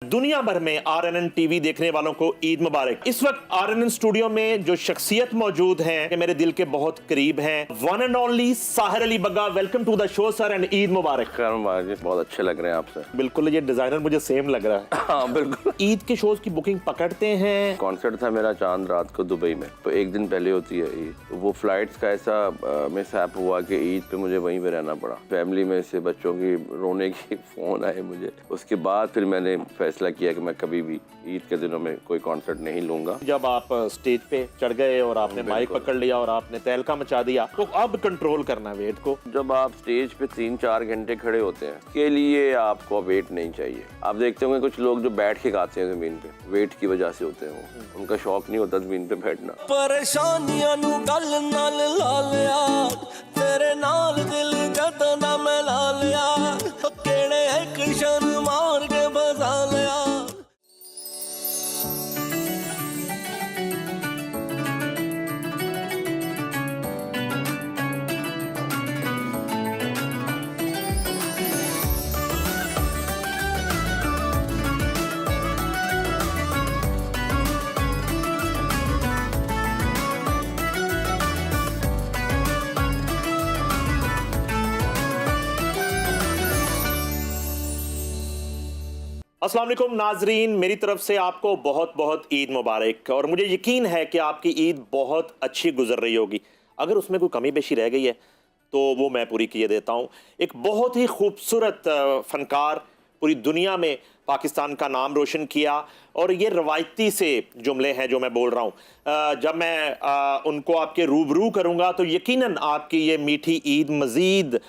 दुनिया भर में RNN टीवी देखने वालों को ईद मुबारक। इस वक्त RNN स्टूडियो में जो शख्सियत मौजूद हैं कि मेरे दिल के बहुत करीब हैं, one and only Sahir Ali Bagga. Welcome to the show sir and Eid मुबारक। बहुत अच्छे लग रहे हैं आपसे। बिल्कुल, ये डिजाइनर मुझे सेम लग रहा है। हाँ बिल्कुल। ईद के शोज की बुकिंग पकड़ते हैं। कॉन्सर्ट था मेरा चांद रात को दुबई में, तो एक दिन पहले होती है ईद। तो वो फ्लाइट्स का ऐसा मिसहैप हुआ कि ईद पे मुझे वहीं पे रहना पड़ा। फैमिली में से बच्चों की रोने की फोन आए मुझे। उसके बाद फिर मैंने फैसला किया कि मैं कभी भी ईद के दिनों में कोई कॉन्सर्ट नहीं लूंगा। जब आप स्टेज पे चढ़ गए और आपने माइक पकड़ लिया और आपने तहलका मचा दिया, तो अब कंट्रोल करना वेट को। जब आप स्टेज पे 3-4 घंटे खड़े होते हैं, के लिए आपको वेट नहीं चाहिए। आप देखते होंगे कुछ लोग जो बैठ के गाते हैं जमीन पे, वेट की वजह से होते हैं वो, उनका शौक नहीं होता जमीन पे बैठना। परेशानियां नु गल नाल ला लिया, तेरे नाल दिल जदा ना मैं ला लिया, केड़े एक शन मार के बजा लिया। अस्सलाम वालेकुम नाजरीन, मेरी तरफ से आपको बहुत बहुत ईद मुबारक। और मुझे यकीन है कि आपकी ईद बहुत अच्छी गुजर रही होगी। अगर उसमें कोई कमी पेशी रह गई है तो वो मैं पूरी किए देता हूँ। एक बहुत ही खूबसूरत फनकार पूरी दुनिया में पाकिस्तान का नाम रोशन किया, और ये रवायती से जुमले हैं जो मैं बोल रहा हूँ। जब मैं उनको आपके रूबरू करूँगा तो यकीनन आपकी ये मीठी ईद मज़ीद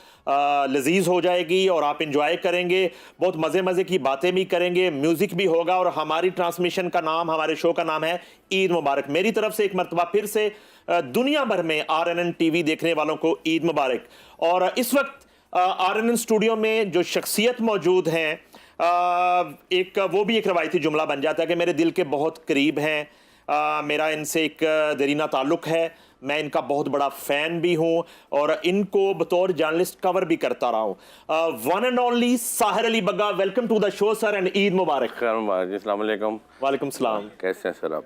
लजीज हो जाएगी और आप इंजॉय करेंगे, बहुत मज़े मज़े की बातें भी करेंगे, म्यूज़िक भी होगा। और हमारी ट्रांसमिशन का नाम, हमारे शो का नाम है ईद मुबारक। मेरी तरफ से एक मरतबा फिर से दुनिया भर में RNN टीवी देखने वालों को ईद मुबारक। और इस वक्त RNN स्टूडियो में जो शख्सियत मौजूद हैं, एक वो भी एक रवायती जुमला बन जाता है कि मेरे दिल के बहुत करीब हैं। मेरा इनसे एक देरीना ताल्लुक़ है, मैं इनका बहुत बड़ा फ़ैन भी हूँ और इनको बतौर जर्नलिस्ट कवर भी करता रहा हूँ। One and only Sahir Ali Bagga, welcome to the show sir and Eid मुबारक। अस्सलाम वालेकुम। वालेकुम सलाम। कैसे हैं सर आप?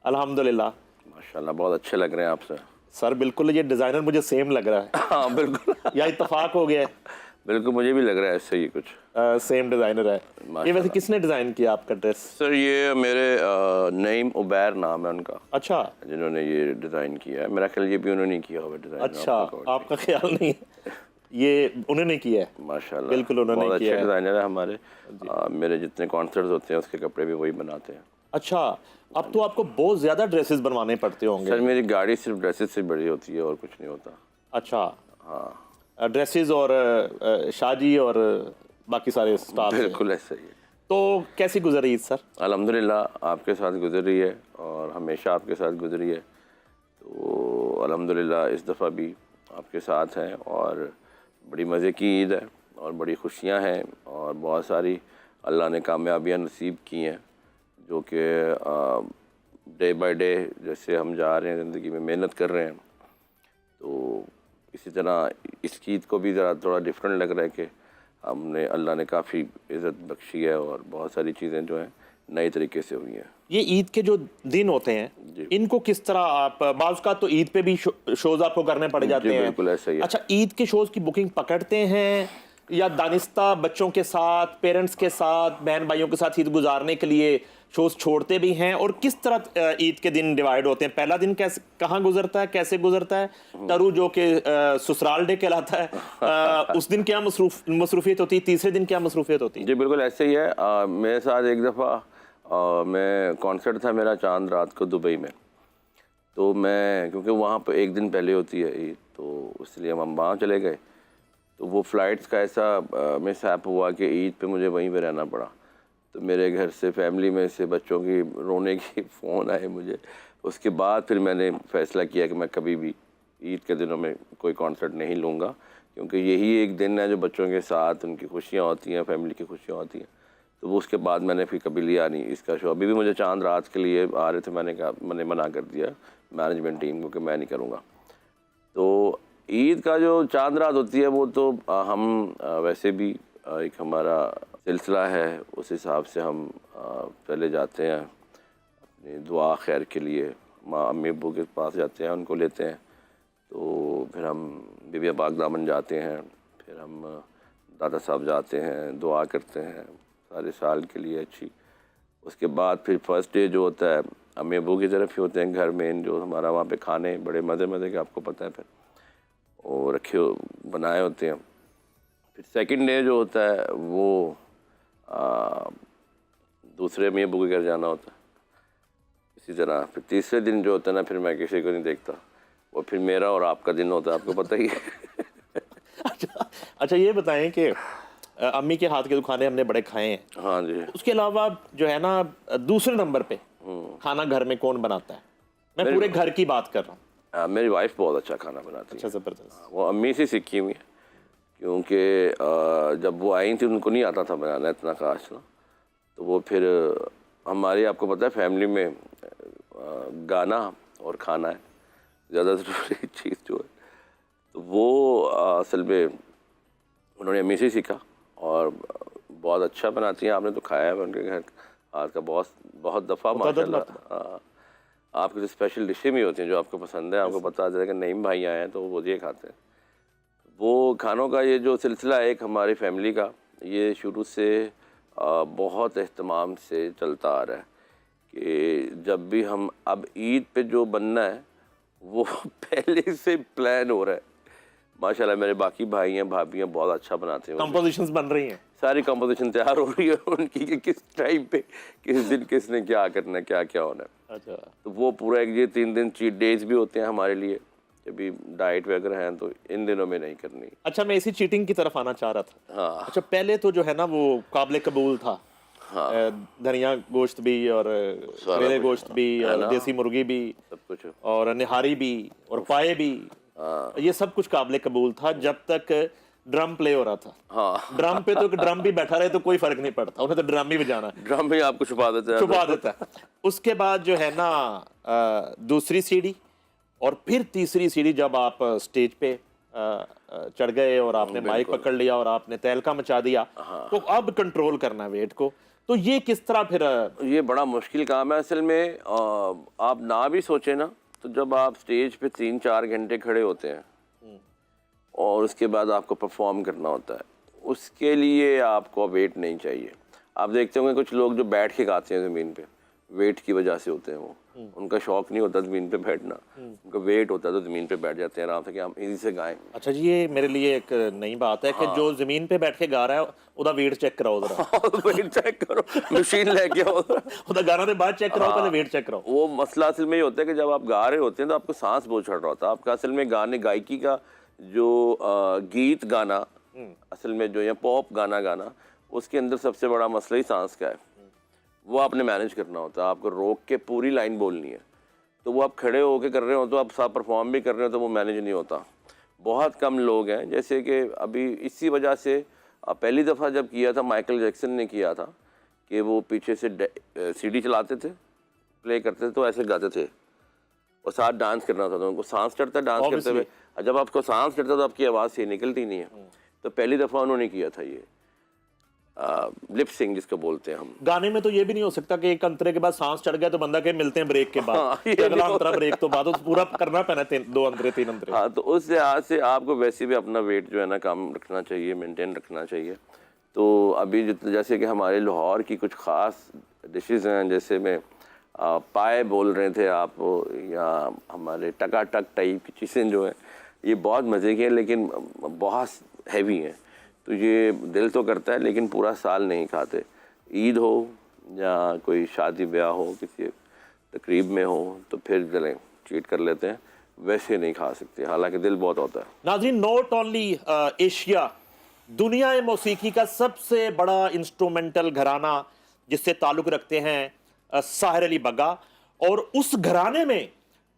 अल्हम्दुलिल्लाह। माशाल्लाह, बहुत अच्छे लग रहे हैं आपसे। सर बिल्कुल, ये डिज़ाइनर मुझे सेम लग रहा है। हाँ बिल्कुल। या इत्तफाक हो गया है? बिल्कुल, मुझे भी लग रहा है ऐसे ही कुछ। सेम डिज़ाइनर है। ये वैसे किसने डिज़ाइन किया आपका ड्रेस? सर ये मेरे नईम उबैर नाम है उनका। अच्छा। जिन्होंने ये डिज़ाइन किया है। मेरा ख्याल ये भी उन्होंने किया हुआ डिज़ाइन। अच्छा, आपका ख्याल नहीं है? ये उन्होंने किया है? माशाल्लाह, बिल्कुल उन्होंने बहुत किया अच्छे है। डिज़ाइनर है हमारे। मेरे जितने कॉन्सर्ट्स होते हैं उसके कपड़े भी वही बनाते हैं। अच्छा, अब तो आपको बहुत ज़्यादा ड्रेसेस बनवाने पड़ते होंगे। सर मेरी गाड़ी सिर्फ ड्रेसेस से बड़ी होती है और कुछ नहीं होता। अच्छा। हाँ, ड्रेसेस और शादी और बाकी सारे स्टाफ। बिल्कुल ऐसा ही है। तो कैसी गुजरी ईद सर? अल्हम्दुलिल्लाह आपके साथ गुजर रही है और हमेशा आपके साथ गुजरी है। तो अल्हम्दुलिल्लाह इस दफ़ा भी आपके साथ हैं और बड़ी मज़े की ईद है और बड़ी खुशियां हैं और बहुत सारी अल्लाह ने कामयाबियां नसीब की हैं, जो कि डे बाय डे जैसे हम जा रहे हैं ज़िंदगी में मेहनत कर रहे हैं। तो इसी तरह इस ईद को भी ज़रा थोड़ा डिफरेंट लग रहा है कि हमने अल्लाह ने काफ़ी इज़्ज़त बख्शी है और बहुत सारी चीज़ें जो हैं नए तरीके से हुई हैं। ये ईद के जो दिन होते हैं इनको किस तरह आप, बाज़ का तो ईद पे भी शोज़ आपको करने पड़ जाते हैं? बिल्कुल ऐसा ही है। अच्छा, ईद के शोज़ की बुकिंग पकड़ते हैं या दानिस्ता बच्चों के साथ, पेरेंट्स के साथ, बहन भाइयों के साथ ईद गुजारने के लिए शोज़ छोड़ते भी हैं? और किस तरह ईद के दिन डिवाइड होते हैं? पहला दिन कैसे, कहाँ गुजरता है, कैसे गुजरता है? टरू जो कि ससुराल डे कहलाता है, उस दिन क्या मसरूफियत होती है? तीसरे दिन क्या मसरूफियत होती है? जी बिल्कुल ऐसे ही है। मेरे साथ एक दफ़ा मैं कॉन्सर्ट था मेरा चांद रात को दुबई में। तो मैं, क्योंकि वहाँ पर एक दिन पहले होती है ईद, तो इसलिए हम वहाँ चले गए। तो वो फ़्लाइट्स का ऐसा मिसहैप हुआ कि ईद पे मुझे वहीं पे रहना पड़ा। तो मेरे घर से, फैमिली में से बच्चों की रोने की फ़ोन आए मुझे। उसके बाद फिर मैंने फ़ैसला किया कि मैं कभी भी ईद के दिनों में कोई कॉन्सर्ट नहीं लूँगा, क्योंकि यही एक दिन है जो बच्चों के साथ उनकी खुशियाँ होती हैं, फैमिली की खुशियाँ होती हैं। तो वो उसके बाद मैंने फिर कभी लिया नहीं इसका शो। अभी भी मुझे चांद रात के लिए आ रहे थे, मैंने मना कर दिया मैनेजमेंट टीम को कि मैं नहीं करूँगा। तो ईद का जो चांद रात होती है वो तो हम वैसे भी एक हमारा सिलसिला है उस हिसाब से हम पहले जाते हैं अपनी दुआ खैर के लिए, माँ अम्मी अब्बू के पास जाते हैं, उनको लेते हैं। तो फिर हम बीबी पाक दामन जाते हैं, फिर हम दादा साहब जाते हैं, दुआ करते हैं सारे साल के लिए अच्छी। उसके बाद फिर फर्स्ट डे जो होता है अम्मी अब्बू की तरफ ही होते हैं घर में, जो हमारा वहाँ पे खाने बड़े मज़े के आपको पता है, फिर वो बनाए होते हैं। फिर सेकंड डे जो होता है वो दूसरे अम्मी अब्बू के घर जाना होता है। इसी तरह फिर तीसरे दिन जो होता है ना, फिर मैं किसी को नहीं देखता, वो फिर मेरा और आपका दिन होता है, आपको पता ही है। अच्छा ये बताएं कि अम्मी के हाथ के तो खाने हमने बड़े खाए हैं। हाँ जी। उसके अलावा जो है ना, दूसरे नंबर पे खाना घर में कौन बनाता है? मैं पूरे घर की बात कर रहा हूँ। मेरी वाइफ बहुत अच्छा खाना बनाती है। अच्छा, जबरदस्त। वो अम्मी से सीखी हुई है, क्योंकि जब वो आई थी उनको नहीं आता था बनाना इतना खास ना। तो वो फिर हमारी, आपको पता है फैमिली में गाना और खाना है ज़्यादा ज़रूरी चीज़ जो है। तो वो असल में उन्होंने अम्मी से ही सीखा और बहुत अच्छा बनाती हैं। आपने तो खाया है उनके घर हाथ का बहुत दफ़ा माशाल्लाह। आपकी जो स्पेशल डिशें भी होती हैं जो आपको पसंद है, आपको पता चला कि नईम भाई आए हैं तो वो ये खाते हैं। वो खानों का ये जो सिलसिला है एक हमारी फैमिली का, ये शुरू से बहुत एहतमाम से चलता आ रहा है कि जब भी हम अब ईद पे जो बनना है वो पहले से प्लान हो रहा है। माशाल्लाह मेरे बाकी भाई हैं भाभी हैं बहुत अच्छा बनाते हैं। कंपोजिशंस बन रही हैं, सारी कंपोजिशन तैयार हो रही है उनकी कि किस टाइम पे किस दिन किसने क्या करना है, क्या क्या होना है। अच्छा। तो वो पूरा एक ये 3 दिन चीट डेज भी होते हैं हमारे लिए, जब भी डाइट वगैरह हैं तो इन दिनों में नहीं करनी। अच्छा, मैं इसी चीटिंग की तरफ आना चाह रहा था। हाँ। अच्छा, पहले तो जो है ना वो काबिल कबूल था। हाँ। धनिया गोश्त भी और करेले गोश्त भी और देसी मुर्गी भी, सब कुछ। और निहारी भी और पाए भी। ये सब कुछ काबिल कबूल था जब तक ड्रम प्ले हो रहा था। हाँ। ड्रम पे तो ड्रम भी बैठा रहे तो कोई फर्क नहीं पड़ता, उन्हें तो ड्रम ही बजाना है, ड्रम भी आपको छुपा देता है। उसके बाद जो है ना दूसरी सीढ़ी और फिर तीसरी सीढ़ी, जब आप स्टेज पे चढ़ गए और आपने माइक पकड़ लिया और आपने तहलका मचा दिया, तो अब कंट्रोल करना है वेट को। तो ये किस तरह फिर? ये बड़ा मुश्किल काम है असल में। आप ना भी सोचे ना, तो जब आप स्टेज पे 3-4 घंटे खड़े होते हैं और उसके बाद आपको परफॉर्म करना होता है, उसके लिए आपको वेट नहीं चाहिए। आप देखते होंगे कुछ लोग जो बैठ के गाते हैं ज़मीन पे, वेट की वजह से होते हैं वो, उनका शौक नहीं होता ज़मीन पे बैठना, उनका वेट होता है तो ज़मीन पे बैठ जाते हैं आराम से कि हम इजी से गाएं। अच्छा जी, ये मेरे लिए एक नई बात है कि जो जमीन पे बैठ के गा रहा है ਉਹਦਾ वेट चेक कराओ जरा। वेट चेक करो, मशीन लेके आओ, ਉਹਦਾ गाना तो बाद चेक कराओ, पहले वेट चेक कराओ। वो मसला असल में ये होता है कि जब आप गा रहे होते हैं तो आपको सांस बहुत चढ़ रहा होता है। आपका असल में गायकी का जो गीत गाना असल में जो या पॉप गाना उसके अंदर सबसे बड़ा मसला ही सांस का है। वो आपने मैनेज करना होता है, आपको रोक के पूरी लाइन बोलनी है। तो वो आप खड़े होके कर रहे हो तो आप साथ परफॉर्म भी कर रहे हो तो वो मैनेज नहीं होता। बहुत कम लोग हैं, जैसे कि अभी इसी वजह से पहली दफ़ा जब किया था माइकल जैक्सन ने किया था कि वो पीछे से सीडी चलाते थे, प्ले करते थे तो ऐसे गाते थे और साथ डांस करना होता था। उनको सांस चढ़ता डांस करते हुए, जब आपको सांस चढ़ता तो आपकी आवाज़ से निकलती नहीं है। तो पहली दफ़ा उन्होंने किया था ये लिप सिंग जिसको बोलते हैं हम। गाने में तो ये भी नहीं हो सकता कि एक अंतरे के बाद सांस चढ़ गया तो बंदा के मिलते हैं ब्रेक के बाद। अगला अंतरा ब्रेक तो बाद पूरा करना पैना 2 अंतरे 3 अंतरे। हाँ, तो उस लिहाज से आपको वैसे भी अपना वेट जो है ना कम रखना चाहिए, मेंटेन रखना चाहिए। तो अभी जैसे कि हमारे लाहौर की कुछ ख़ास डिशेज़ हैं, जैसे में पाए बोल रहे थे आप, या हमारे टकाटक टाइप की चीज़ें जो हैं ये बहुत मज़े की हैं लेकिन बहुत हैवी हैं। तो ये दिल तो करता है लेकिन पूरा साल नहीं खाते। ईद हो या कोई शादी ब्याह हो, किसी तकरीब में हो तो फिर चलें चीट कर लेते हैं, वैसे नहीं खा सकते, हालांकि दिल बहुत होता है। नाज़रीन, नॉट ओनली एशिया, दुनिया मौसीकी का सबसे बड़ा इंस्ट्रूमेंटल घराना जिससे ताल्लुक़ रखते हैं साहिर अली बग्गा, और उस घराने में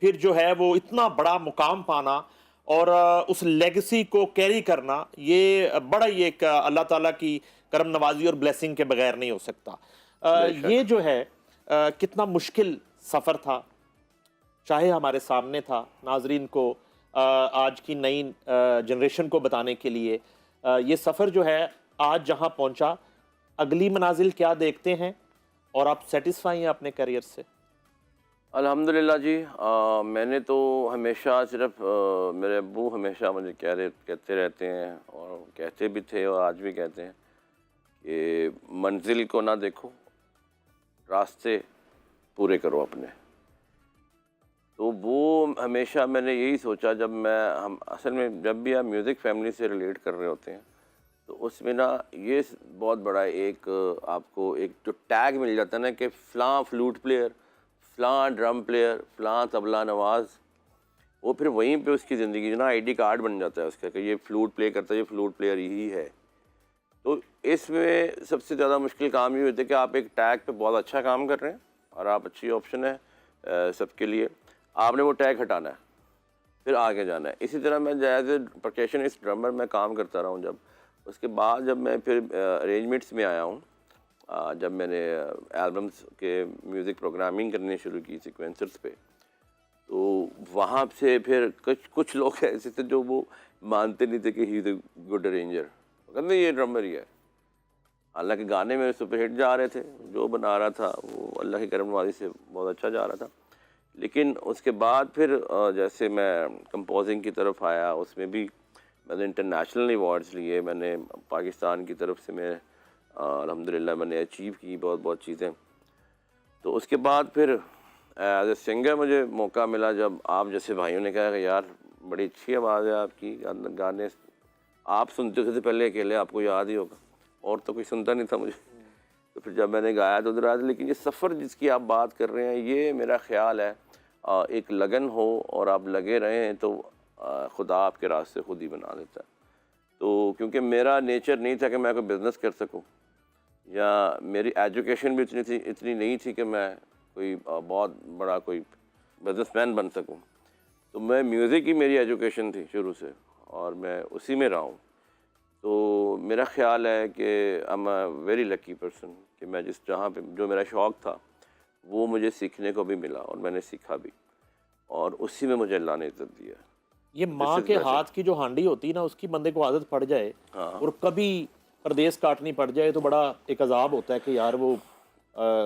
फिर जो है वो इतना बड़ा मुकाम पाना और उस लेगेसी को कैरी करना, ये बड़ा ही एक अल्लाह ताला की करम नवाजी और ब्लेसिंग के बगैर नहीं हो सकता। ये जो है कितना मुश्किल सफ़र था, चाहे हमारे सामने था, नाजरीन को आज की नई जनरेशन को बताने के लिए ये सफ़र जो है आज जहाँ पहुँचा, अगली मनाजिल क्या देखते हैं और आप सेटिस्फाई हैं अपने करियर से? अल्हम्दुलिल्लाह जी, मैंने तो हमेशा सिर्फ मेरे अब्बू हमेशा मुझे कहते रहते हैं और कहते भी थे और आज भी कहते हैं कि मंजिल को ना देखो, रास्ते पूरे करो अपने। तो वो हमेशा मैंने यही सोचा, जब हम असल में जब भी आप म्यूज़िक फैमिली से रिलेट कर रहे होते हैं तो उसमें ना ये बहुत बड़ा एक आपको एक जो टैग मिल जाता है ना कि फ़लाँ फ्लूट प्लेयर, फ़लाँ ड्रम प्लेयर, फ़लाँ तबला नवाज़, वो फिर वहीं पे उसकी ज़िंदगी जो ना आईडी कार्ड बन जाता है उसका कि ये फ्लूट प्ले करता है, ये फ्लूट प्लेयर यही है। तो इसमें सबसे ज़्यादा मुश्किल काम ये होता है कि आप एक टैग पे बहुत अच्छा काम कर रहे हैं और आप अच्छी ऑप्शन है सबके लिए, आपने वो टैग हटाना है, फिर आगे जाना है। इसी तरह मैं एज ए परकशनिस्ट ड्रमर मैं काम करता रहा हूँ। जब उसके बाद जब मैं फिर अरेंजमेंट्स में आया हूँ, जब मैंने एल्बम्स के म्यूज़िक प्रोग्रामिंग करनी शुरू की सीक्वेंसर्स पे, तो वहाँ से फिर कुछ लोग ऐसे थे जो वो मानते नहीं थे कि he is a good arranger, कहते ये ड्रमर ही है। हालांकि गाने मेरे सुपरहिट जा रहे थे, जो बना रहा था वो अल्लाह की करम नवाज़ी से बहुत अच्छा जा रहा था। लेकिन उसके बाद फिर जैसे मैं कंपोजिंग की तरफ आया, उसमें भी मैंने इंटरनेशनल अवार्ड्स लिए, मैंने पाकिस्तान की तरफ से मैं अल्हम्दुलिल्लाह मैंने अचीव की बहुत चीज़ें। तो उसके बाद फिर एज ए सिंगर मुझे मौका मिला, जब आप जैसे भाइयों ने कहा कि यार बड़ी अच्छी आवाज़ है आपकी, गाने आप सुनते थे पहले अकेले, आपको याद ही होगा, और तो कोई सुनता नहीं था मुझे। तो फिर जब मैंने गाया तो उधर आज, लेकिन ये सफ़र जिसकी आप बात कर रहे हैं, ये मेरा ख़्याल है एक लगन हो और आप लगे रहें तो खुदा आपके रास्ते खुद ही बना देता है। तो क्योंकि मेरा नेचर नहीं था कि मैं कोई बिज़नेस कर सकूं, या मेरी एजुकेशन भी इतनी नहीं थी कि मैं कोई बहुत बड़ा कोई बिजनेसमैन बन सकूं। तो मैं म्यूज़िक ही मेरी एजुकेशन थी शुरू से और मैं उसी में रहा हूँ। तो मेरा ख़्याल है कि I am a very lucky person कि मैं जहाँ पे जो मेरा शौक़ था वो मुझे सीखने को भी मिला और मैंने सीखा भी, और उसी में मुझे अल्लाह ने इज़्ज़त दिया। ये माँ के हाथ की जो हांडी होती है ना, उसकी बंदे को आदत पड़ जाए और कभी परदेस काटनी पड़ जाए तो बड़ा एक अजाब होता है कि यार वो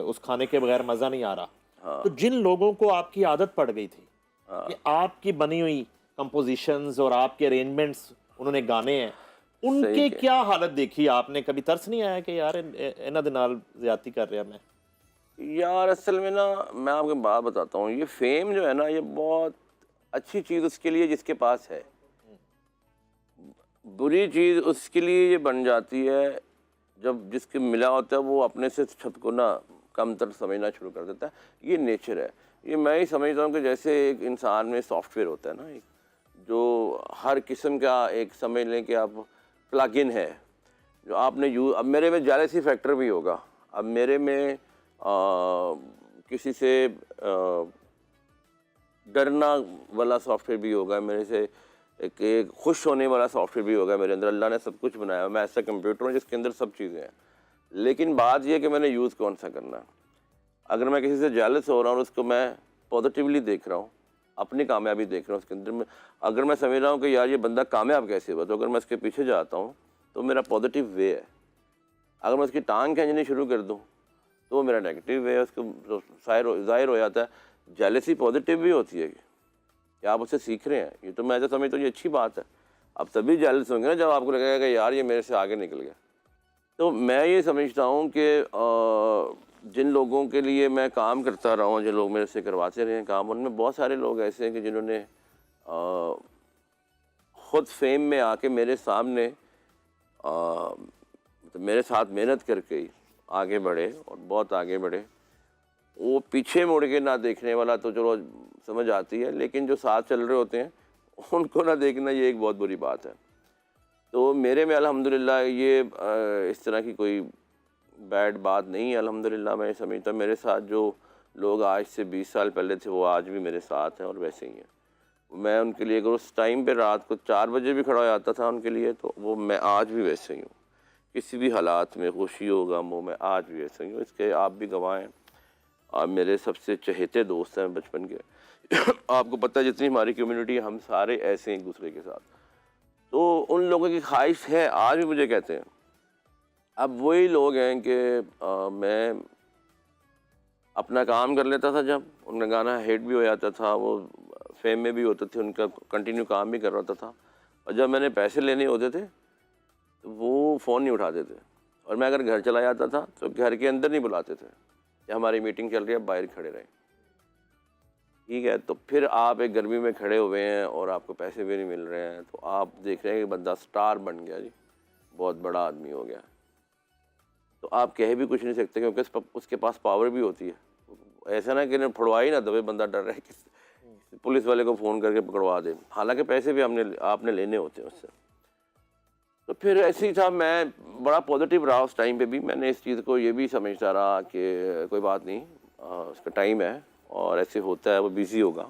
उस खाने के बगैर मज़ा नहीं आ रहा। तो जिन लोगों को आपकी आदत पड़ गई थी कि आपकी बनी हुई कंपोजिशंस और आपके अरेंजमेंट्स उन्होंने गाने हैं, उनके क्या हालत देखी आपने? कभी तरस नहीं आया कि यार इन्हां दे नाल ज़्यादती कर रहा मैं? यार असल में ना मैं आपको बात बताता हूँ, ये फेम जो है ना ये बहुत अच्छी चीज़ उसके लिए जिसके पास है, बुरी चीज़ उसके लिए ये बन जाती है जब जिसके मिला होता है वो अपने से खुद को ना कमतर समझना शुरू कर देता है। ये नेचर है। ये मैं ही समझता हूँ कि जैसे एक इंसान में सॉफ्टवेयर होता है ना, एक जो हर किस्म का एक समझ लें कि आप प्लग इन है जो आपने अब मेरे में जेलसी फैक्टर भी होगा, अब मेरे में किसी से डरना वाला सॉफ्टवेयर भी होगा, मेरे से एक खुश होने वाला सॉफ्टवेयर भी होगा मेरे अंदर। अल्लाह ने सब कुछ बनाया, मैं ऐसा कंप्यूटर हूँ जिसके अंदर सब चीज़ें हैं। लेकिन बात यह कि मैंने यूज़ कौन सा करना है। अगर मैं किसी से जेलस हो रहा हूँ और उसको मैं पॉजिटिवली देख रहा हूँ, अपनी कामयाबी देख रहा हूँ उसके अंदर में, अगर मैं समझ रहा हूँ कि यार ये बंदा कामयाब कैसे हुआ, तो अगर मैं उसके पीछे जाता हूँ तो मेरा पॉजिटिव वे है। अगर मैं उसकी टांग खींचनी शुरू कर दूँ तो वो मेरा नेगेटिव वे है, उसको ज़ाहिर हो जाता है। जेलसी पॉजिटिव भी होती है कि आप उससे सीख रहे हैं, ये तो मैं ऐसा समझता हूँ ये अच्छी बात है। आप तभी जेलस होंगे ना जब आपको लगेगा कि यार ये मेरे से आगे निकल गया। तो मैं ये समझता हूँ कि जिन लोगों के लिए मैं काम करता रहा हूँ, जिन लोग मेरे से करवाते रहे हैं काम, उनमें बहुत सारे लोग ऐसे हैं कि जिन्होंने ख़ुद फेम में आके मेरे सामने तो मेरे साथ मेहनत करके ही आगे बढ़े और बहुत आगे बढ़े। वो पीछे मुड़ के ना देखने वाला तो चलो समझ आती है, लेकिन जो साथ चल रहे होते हैं उनको ना देखना ये एक बहुत बुरी बात है। तो मेरे में अल्हम्दुलिल्लाह ये इस तरह की कोई बैड बात नहीं है। अल्हम्दुलिल्लाह मैं समझता हूँ मेरे साथ जो लोग आज से 20 साल पहले थे वो आज भी मेरे साथ हैं और वैसे ही हैं। मैं उनके लिए अगर उस टाइम पे रात को 4 बजे भी खड़ा हो जाता था उनके लिए, तो वो मैं आज भी वैसे ही हूँ। किसी भी हालात में, खुशी हो गम हो, मैं आज भी वैसे ही हूँ। इसके आप भी गवाह हैं। आप मेरे सबसे चहेते दोस्त हैं बचपन के आपको पता है जितनी हमारी कम्युनिटी हम सारे ऐसे हैं एक दूसरे के साथ। तो उन लोगों की ख्वाहिश है, आज भी मुझे कहते हैं अब वही लोग हैं कि मैं अपना काम कर लेता था, जब उनका गाना हिट भी हो जाता था, वो फेम में भी होते थे, उनका कंटिन्यू काम भी कर रहा था, और जब मैंने पैसे लेने होते थे तो वो फ़ोन नहीं उठाते थे, और मैं अगर घर चला जाता था तो घर के अंदर नहीं बुलाते थे कि हमारी मीटिंग चल रही है, बाहर खड़े रहें। ठीक है, तो फिर आप एक गर्मी में खड़े हुए हैं और आपको पैसे भी नहीं मिल रहे हैं, तो आप देख रहे हैं कि बंदा स्टार बन गया जी, बहुत बड़ा आदमी हो गया, तो आप कह भी कुछ नहीं सकते क्योंकि उसके पास पावर भी होती है। ऐसा ना कि फड़वा ही ना दबे, बंदा डर रहा है कि पुलिस वाले को फ़ोन करके पकड़वा दे, हालांकि पैसे भी आपने लेने होते हैं उससे। तो फिर ऐसे ही था, मैं बड़ा पॉजिटिव रहा उस टाइम पे भी। मैंने इस चीज़ को ये भी समझता रहा कि कोई बात नहीं, उसका टाइम है और ऐसे होता है, वो बिज़ी होगा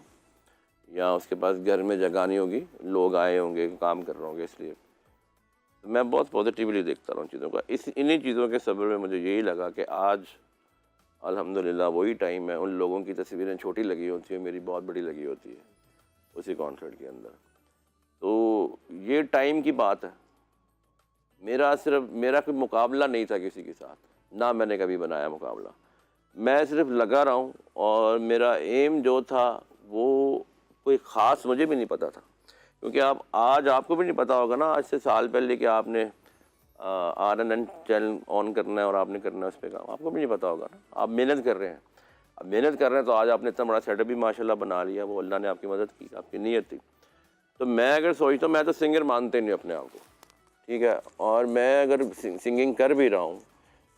या उसके पास घर में जगह नहीं होगी, लोग आए होंगे, काम कर रहे होंगे, इसलिए मैं बहुत पॉजिटिवली देखता रहा हूँ चीज़ों का। इन्हीं चीज़ों के सबब में मुझे यही लगा कि आज अल्हम्दुलिल्लाह वही टाइम है। उन लोगों की तस्वीरें छोटी लगी होती है, मेरी बहुत बड़ी लगी होती है उसी कॉन्सर्ट के अंदर। तो ये टाइम की बात है। मेरा कोई मुकाबला नहीं था किसी के साथ, ना मैंने कभी बनाया मुकाबला। मैं सिर्फ लगा रहा हूँ और मेरा एम जो था वो कोई ख़ास मुझे भी नहीं पता था, क्योंकि आज आपको भी नहीं पता होगा ना, आज से साल पहले कि आपने RNN चैनल ऑन करना है और आपने करना है उस पर काम, आपको भी नहीं पता होगा ना। आप मेहनत कर रहे हैं, अब मेहनत कर रहे हैं तो आज आपने इतना बड़ा सेटअप भी माशाल्लाह बना लिया, वो अल्लाह ने आपकी मदद की, आपकी नीयत थी। तो मैं अगर सोचता हूँ, मैं तो सिंगर मानते नहीं अपने आप को, ठीक है, और मैं अगर सिंगिंग कर भी रहा हूँ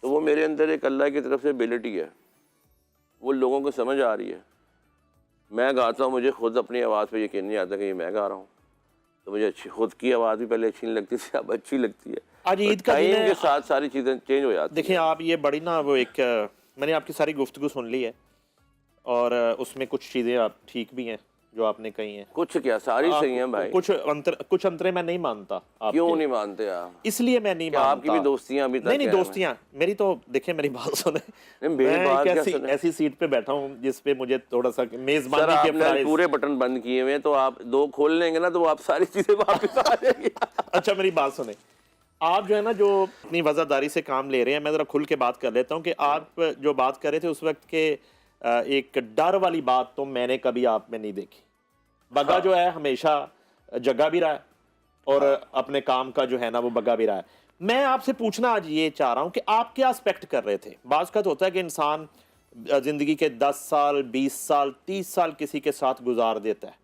तो वो मेरे अंदर एक अल्लाह की तरफ से एबिलिटी है, वो लोगों को समझ आ रही है। मैं गाता हूँ, मुझे खुद अपनी आवाज़ पे यकीन नहीं आता कि ये मैं गा रहा हूँ, तो मुझे खुद की आवाज़ भी पहले अच्छी नहीं लगती थी, अब अच्छी लगती है। आज ईद का दिन टाइम है, के साथ सारी चीज़ें चेंज हो जाती देखिए आप ये बड़ी ना वो एक मैंने आपकी सारी गुफ्तगू सुन ली है और उसमें कुछ चीज़ें आप ठीक भी हैं जो आपने कही हैं, कुछ क्या सारी सही हैं भाई। कुछ अंतरे मैं नहीं मानता आपके। क्यों नहीं मानते आप? इसलिए मैं नहीं क्या मानता। आपकी भी दोस्तियां अभी तक नहीं हैं? दोस्तियां मेरी तो देखिए, मेरी बात सुने, मेरी मैं बात एक क्या ऐसी सुने? ऐसी सीट पे बैठा हूँ जिस पे मुझे थोड़ा सा सर मेजबानी के आपने प्राइस। पूरे बटन बंद किए हुए हैं, तो आप दो खोल लेंगे ना तो आप सारी चीजें वापस आ जाएगी। अच्छा मेरी बात सुने, आप जो है ना जो अपनी वज़ादारी से काम ले रहे हैं, मैं ज़रा खुल के बात कर लेता हूँ कि आप जो बात कर रहे थे उस वक्त के एक डर वाली बात तो मैंने कभी आप में नहीं देखी। बगा जो है हमेशा जगह भी रहा है और अपने काम का जो है ना वो बगा भी रहा है। मैं आपसे पूछना आज ये चाह रहा हूँ कि आप क्या एक्सपेक्ट कर रहे थे? बाज़ का तो होता है कि इंसान ज़िंदगी के 10 साल 20 साल 30 साल किसी के साथ गुजार देता है,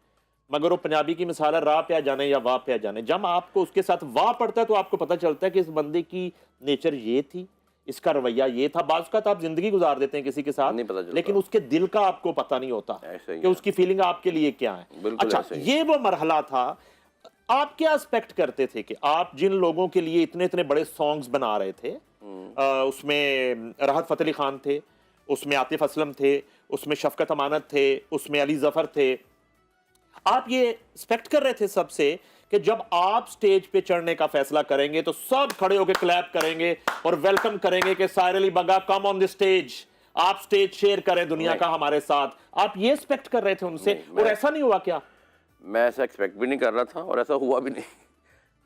मगर वो पंजाबी की मिसाल है, राह पे आ जाने या वाह पे आ जाने। जब आपको उसके साथ वाह पड़ता है तो आपको पता चलता है कि इस बंदे की नेचर ये थी, इसका रवैया ये था। बाज़ का तो आप जिंदगी गुजार देते हैं किसी के साथ, नहीं पता चलता। लेकिन उसके दिल का आपको पता नहीं होता ऐसा ही कि है। उसकी फीलिंग आपके लिए क्या है। बिल्कुल अच्छा, ऐसा ही। ये वो मरहला था। आप क्या एक्सपेक्ट करते थे कि आप जिन लोगों के लिए इतने इतने बड़े सॉन्ग्स बना रहे थे, उसमें राहत फ़तेह अली खान थे, उसमें आतिफ असलम थे, उसमें शफकत अमानत थे, उसमें अली जफर थे, आप ये एक्सपेक्ट कर रहे थे सबसे कि जब आप स्टेज पे चढ़ने का फैसला करेंगे तो सब खड़े होकर क्लैप करेंगे और वेलकम करेंगे कि साहिर अली बगा कम ऑन द स्टेज, आप स्टेज शेयर करें दुनिया का हमारे साथ? आप ये एक्सपेक्ट कर रहे थे उनसे और ऐसा नहीं हुआ क्या? मैं ऐसा एक्सपेक्ट भी नहीं कर रहा था और ऐसा हुआ भी नहीं।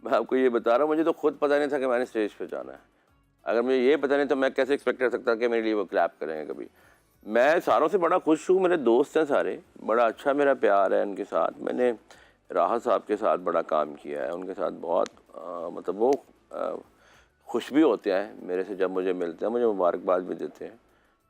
मैं आपको ये बता रहा हूँ, मुझे तो खुद पता नहीं था कि मैंने स्टेज पे जाना है। अगर मुझे ये पता नहीं तो मैं कैसे एक्सपेक्ट कर सकता कि मेरे लिए वो क्लैप करेंगे कभी। मैं सारों से बड़ा खुश हूँ, मेरे दोस्त हैं सारे, बड़ा अच्छा मेरा प्यार है उनके साथ। मैंने राहत साहब के साथ बड़ा काम किया है, उनके साथ बहुत मतलब वो खुश भी होते हैं मेरे से जब मुझे मिलते हैं, मुझे मुबारकबाद भी देते हैं